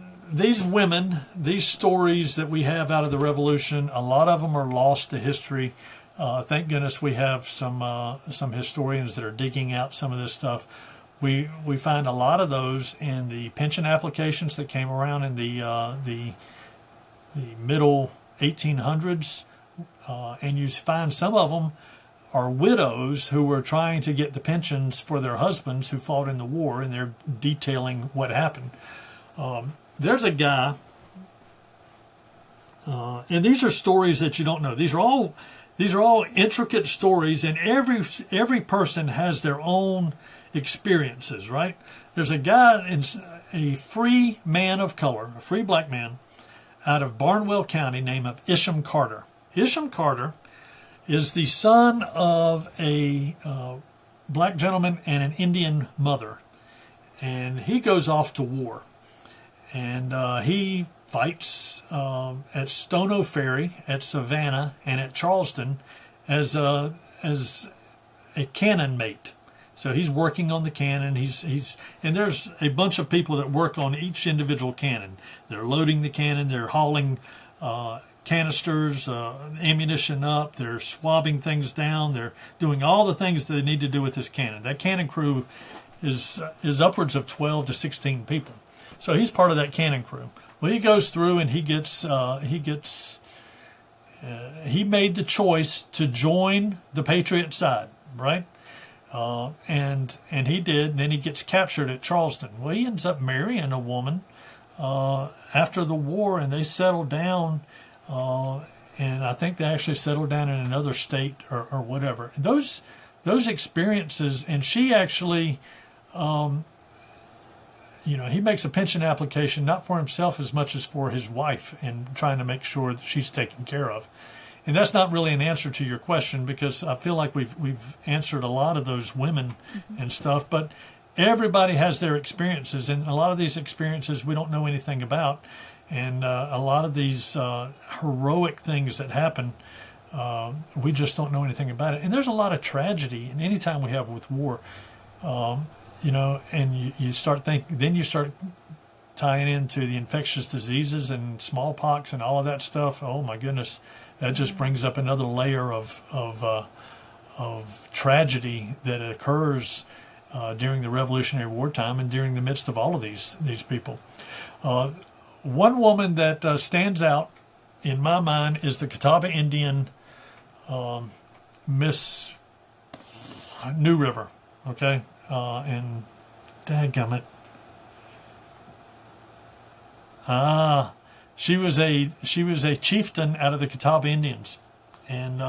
women, these stories that we have out of the Revolution, a lot of them are lost to history. Thank goodness we have some historians that are digging out some of this stuff. We find a lot of those in the pension applications that came around in the middle 1800s, and you find some of them are widows who were trying to get the pensions for their husbands who fought in the war, and they're detailing what happened. There's a guy, and these are stories that you don't know. These are all intricate stories, and every person has their own experiences, right? There's a guy, a free man of color, a free black man, out of Barnwell County named Isham Carter. Isham Carter is the son of a black gentleman and an Indian mother, and he goes off to war. And he fights at Stono Ferry, at Savannah, and at Charleston as a cannon mate. So he's working on the cannon. And there's a bunch of people that work on each individual cannon. They're loading the cannon. They're hauling canisters, ammunition up. They're swabbing things down. They're doing all the things that they need to do with this cannon. That cannon crew is upwards of 12 to 16 people. So he's part of that cannon crew. Well, he goes through and he made the choice to join the Patriot side, right? And he did. And then he gets captured at Charleston. Well, he ends up marrying a woman after the war, and they settle down. And I think they actually settled down in another state or whatever. Those experiences, and she actually. He makes a pension application not for himself as much as for his wife, and trying to make sure that she's taken care of. And that's not really an answer to your question, because I feel like we've answered a lot of those women and stuff. But everybody has their experiences, and a lot of these experiences we don't know anything about. And a lot of these heroic things that happen, we just don't know anything about it. And there's a lot of tragedy, and any time we have with war. And you start tying into the infectious diseases and smallpox and all of that stuff. Oh my goodness, that just brings up another layer of tragedy that occurs during the Revolutionary War time and during the midst of all of these people. One woman that stands out in my mind is the Catawba Indian Miss New River. Okay. And dadgummit. She was a chieftain out of the Catawba Indians, and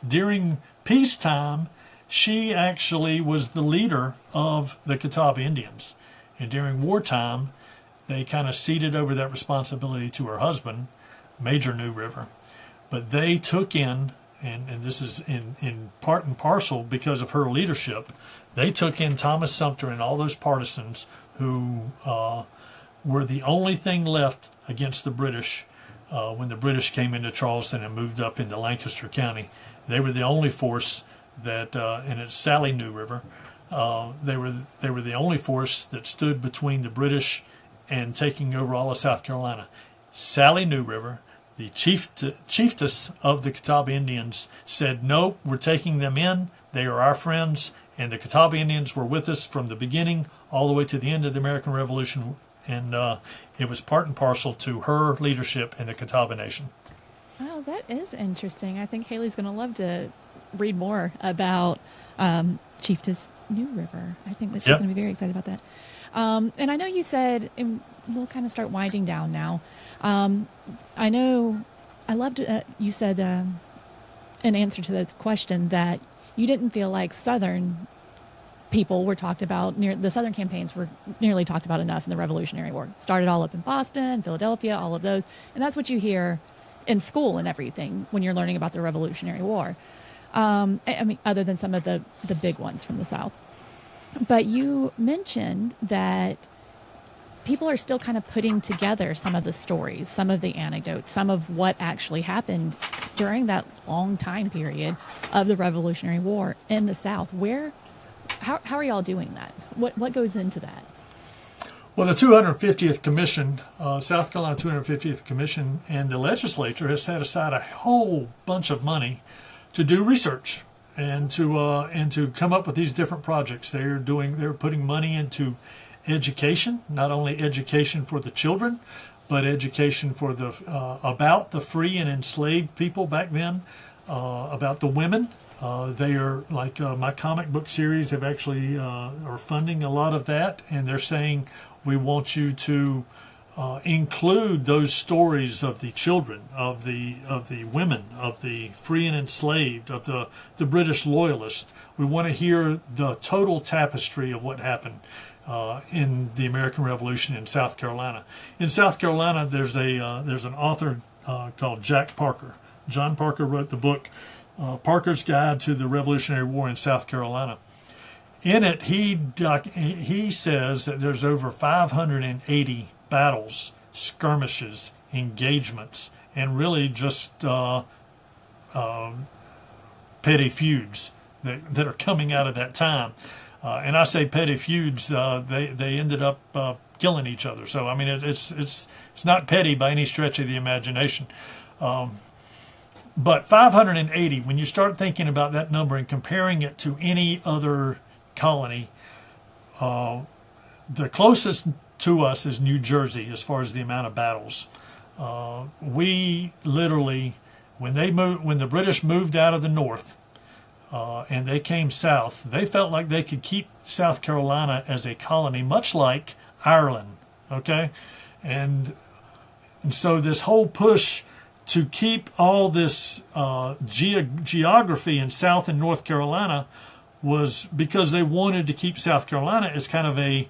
during peacetime, she actually was the leader of the Catawba Indians, and during wartime, they kind of ceded over that responsibility to her husband. Major New River. But they took in, and this is in part and parcel because of her leadership, they took in Thomas Sumter and all those partisans who were the only thing left against the British when the British came into Charleston and moved up into Lancaster County. They were the only force that, and it's Sally New River, they were the only force that stood between the British and taking over all of South Carolina. Sally New River, the chiefess of the Catawba Indians, said, "No, we're taking them in. They are our friends." And the Catawba Indians were with us from the beginning all the way to the end of the American Revolution. And it was part and parcel to her leadership in the Catawba Nation. Oh, that is interesting. I think Haley's going to love to read more about Chiefess New River. I think that she's going to be very excited about that. And I know you said, and we'll kind of start winding down now. I know I loved you said in answer to the question that you didn't feel like Southern people were talked about, the Southern campaigns were nearly talked about enough in the Revolutionary War. Started all up in Boston, Philadelphia, all of those. And that's what you hear in school and everything when you're learning about the Revolutionary War. I mean, other than some of the big ones from the South. But you mentioned that people are still kind of putting together some of the stories, some of the anecdotes, some of what actually happened during that long time period of the Revolutionary War in the South. How are y'all doing that? What goes into that? Well, the 250th Commission, South Carolina 250th Commission, and the legislature has set aside a whole bunch of money to do research and to come up with these different projects. They're putting money into education, not only education for the children, but education for about the free and enslaved people back then, about the women. They are like my comic book series have actually are funding a lot of that, and they're saying we want you to include those stories of the children, of the women, of the free and enslaved, of the British loyalists. We want to hear the total tapestry of what happened in the American Revolution in South Carolina. In South Carolina, there's an author called Jack Parker. John Parker wrote the book Parker's Guide to the Revolutionary War in South Carolina. In it, he says that there's over 580 battles, skirmishes, engagements, and really just petty feuds that are coming out of that time. And I say petty feuds, they ended up killing each other. So I mean, it's not petty by any stretch of the imagination. But 580, when you start thinking about that number and comparing it to any other colony, the closest to us is New Jersey as far as the amount of battles. We literally, when the British moved out of the north and they came south, they felt like they could keep South Carolina as a colony, much like Ireland. Okay, and so this whole push to keep all this geography in South and North Carolina was because they wanted to keep South Carolina as kind of a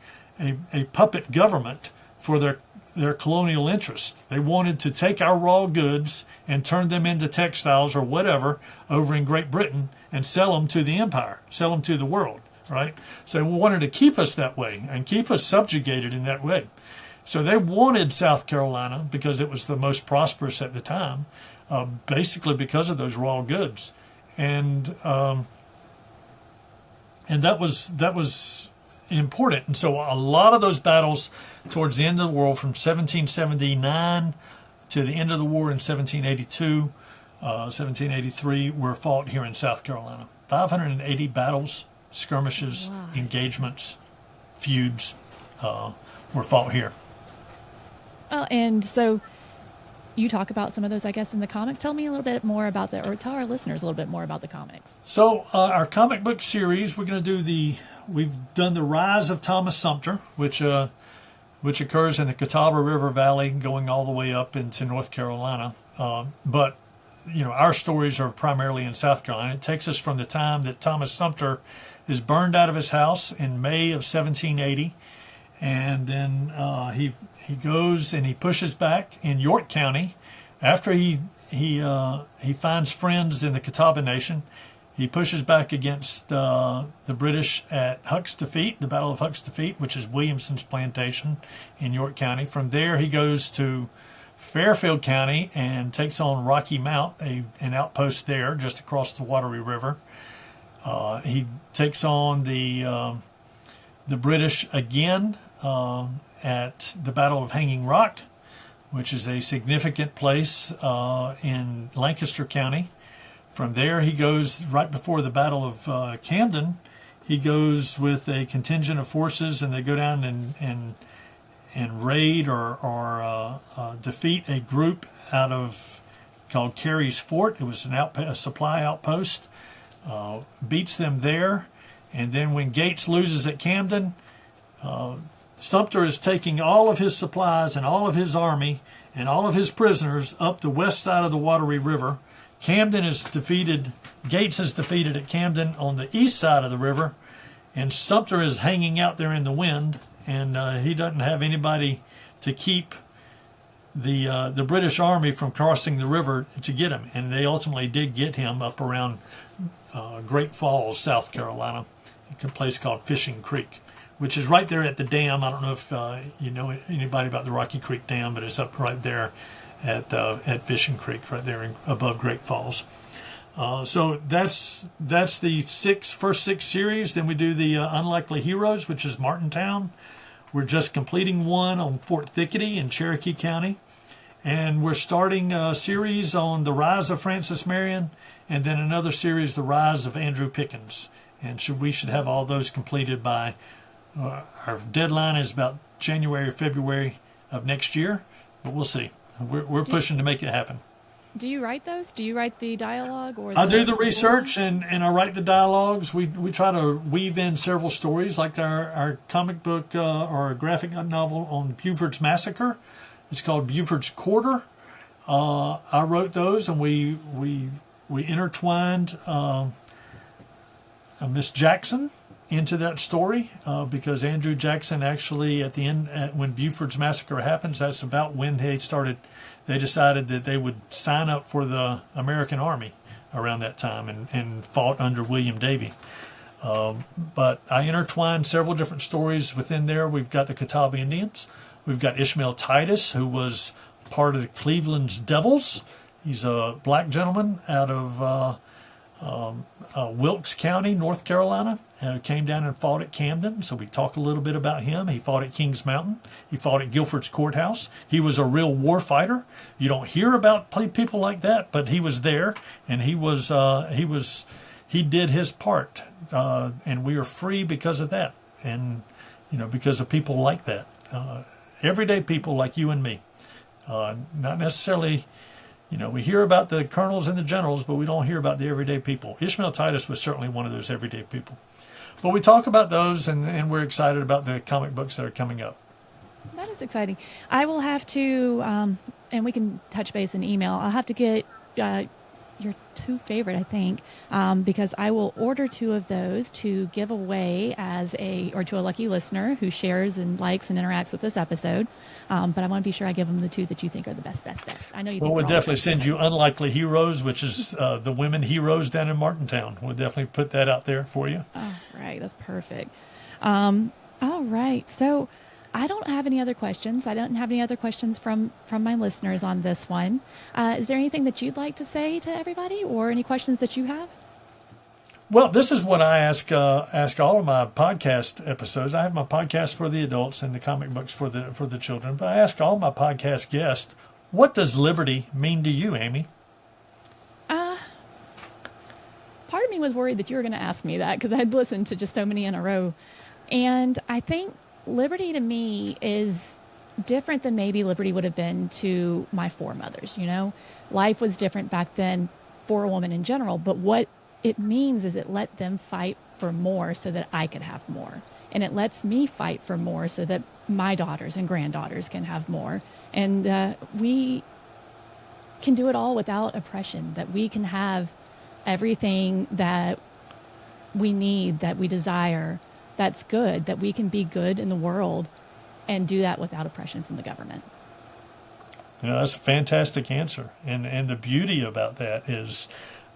puppet government for their colonial interests. They wanted to take our raw goods and turn them into textiles or whatever over in Great Britain and sell them to the empire, sell them to the world, right? So they wanted to keep us that way and keep us subjugated in that way. So they wanted South Carolina because it was the most prosperous at the time, basically because of those raw goods, and that was important. And so a lot of those battles towards the end of the war, from 1779 to the end of the war in 1782, 1783, were fought here in South Carolina. 580 battles, skirmishes, engagements, feuds were fought here. And so you talk about some of those, I guess, in the comics. Tell me a little bit more about or tell our listeners a little bit more about the comics. So our comic book series, we're going to do we've done the Rise of Thomas Sumter, which occurs in the Catawba River Valley, going all the way up into North Carolina. But our stories are primarily in South Carolina. It takes us from the time that Thomas Sumter is burned out of his house in May of 1780, and then he goes and he pushes back in York County, After he finds friends in the Catawba Nation, he pushes back against the British at Huck's Defeat, the Battle of Huck's Defeat, which is Williamson's plantation in York County. From there, he goes to Fairfield County and takes on Rocky Mount, an outpost there just across the Wateree River. He takes on the British again at the Battle of Hanging Rock, which is a significant place in Lancaster County. From there, he goes right before the Battle of Camden. He goes with a contingent of forces, and they go down and raid or defeat a group called Carey's Fort. It was a supply outpost. Beats them there, and then when Gates loses at Camden, Sumter is taking all of his supplies and all of his army and all of his prisoners up the west side of the Wateree River. Camden is defeated. Gates is defeated at Camden on the east side of the river, and Sumter is hanging out there in the wind, and he doesn't have anybody to keep the British army from crossing the river to get him. And they ultimately did get him up around Great Falls, South Carolina, a place called Fishing Creek, which is right there at the dam. I don't know if you know anybody about the Rocky Creek Dam, but it's up right there at Fishing Creek, right there above Great Falls. So that's the first six series. Then we do the Unlikely Heroes, which is Martintown. We're just completing one on Fort Thickety in Cherokee County. And we're starting a series on the rise of Francis Marion, and then another series, the rise of Andrew Pickens. And we should have all those completed by, our deadline is about January or February of next year, but we'll see. We're pushing to make it happen. Do you write those? Do you write the dialogue? Or I do the research and I write the dialogues. We try to weave in several stories, like our comic book or our graphic novel on Buford's Massacre. It's called Buford's Quarter. I wrote those, and we intertwined Miss Jackson into that story because Andrew Jackson actually at the end, when Buford's Massacre happens, that's about when they decided that they would sign up for the American Army around that time and fought under William Davey. But I intertwined several different stories within there. We've got the Catawba Indians. We've got Ishmael Titus, who was part of the Cleveland's Devils. He's a black gentleman out of Wilkes County, North Carolina, came down and fought at Camden. So we talk a little bit about him. He fought at Kings Mountain. He fought at Guilford's Courthouse. He was a real war fighter. You don't hear about people like that, but he was there, and he did his part, and we are free because of that, and because of people like that, everyday people like you and me, not necessarily. We hear about the colonels and the generals, but we don't hear about the everyday people. Ishmael Titus was certainly one of those everyday people. But we talk about those, and we're excited about the comic books that are coming up. That is exciting. I will have to, and we can touch base in email. I'll have to get your two favorite, I think, because I will order two of those to give away to a lucky listener who shares and likes and interacts with this episode. But I want to be sure I give them the two that you think are the best. I know you. Well, we'll definitely send you Unlikely Heroes, which is the women heroes down in Martintown. We'll definitely put that out there for you. All right, that's perfect. All right, so I don't have any other questions. I don't have any other questions from my listeners on this one. Is there anything that you'd like to say to everybody, or any questions that you have? Well, this is what I ask all of my podcast episodes. I have my podcast for the adults and the comic books for the children. But I ask all my podcast guests, what does liberty mean to you, Amy? Part of me was worried that you were going to ask me that because I'd listened to just so many in a row. And I think liberty to me is different than maybe liberty would have been to my foremothers. Life was different back then for a woman in general, but what it means is it let them fight for more so that I could have more. And it lets me fight for more so that my daughters and granddaughters can have more. And we can do it all without oppression, that we can have everything that we need, that we desire, that's good, that we can be good in the world and do that without oppression from the government. That's a fantastic answer. And the beauty about that is,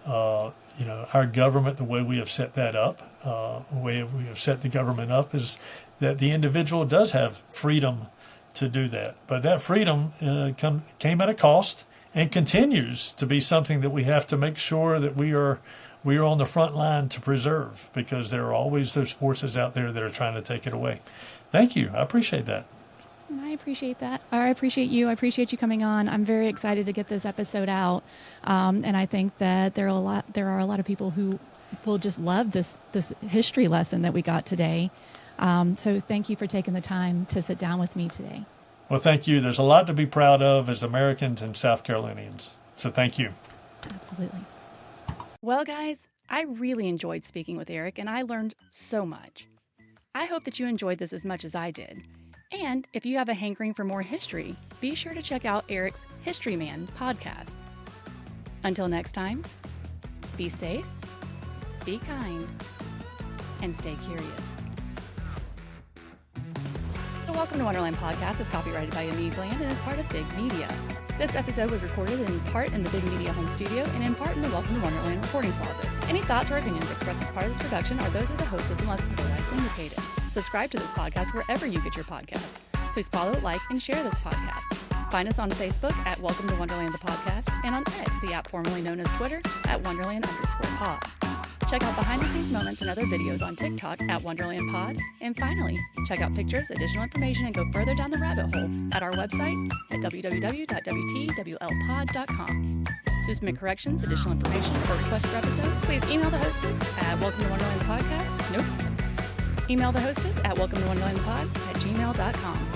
our government, the way we have set that up, the way we have set the government up is that the individual does have freedom to do that. But that freedom came at a cost and continues to be something that we have to make sure that we are on the front line to preserve, because there are always those forces out there that are trying to take it away. Thank you. I appreciate that. I appreciate that. I appreciate you. I appreciate you coming on. I'm very excited to get this episode out, and I think that there are a lot of people who will just love this history lesson that we got today. So thank you for taking the time to sit down with me today. Well, thank you. There's a lot to be proud of as Americans and South Carolinians. So thank you. Absolutely. Well, guys, I really enjoyed speaking with Eric, and I learned so much. I hope that you enjoyed this as much as I did. And if you have a hankering for more history, be sure to check out Eric's History Man podcast. Until next time, be safe, be kind, and stay curious. The Welcome to Wonderland podcast is copyrighted by Yaniv Land and is part of Big Media. This episode was recorded in part in the Big Media home studio and in part in the Welcome to Wonderland recording closet. Any thoughts or opinions expressed as part of this production are those of the hostess unless otherwise indicated. Subscribe to this podcast wherever you get your podcasts. Please follow, like, and share this podcast. Find us on Facebook at Welcome to Wonderland the podcast, and on X, the app formerly known as Twitter, at Wonderland_pod. Check out behind-the-scenes moments and other videos on TikTok at Wonderland Pod. And finally, check out pictures, additional information, and go further down the rabbit hole at our website at www.wtwlpod.com. To submit corrections, additional information, or requests for episodes, please email the hostess at Welcome to Wonderland the podcast. Email the hostess at welcometowonderlandpod@gmail.com.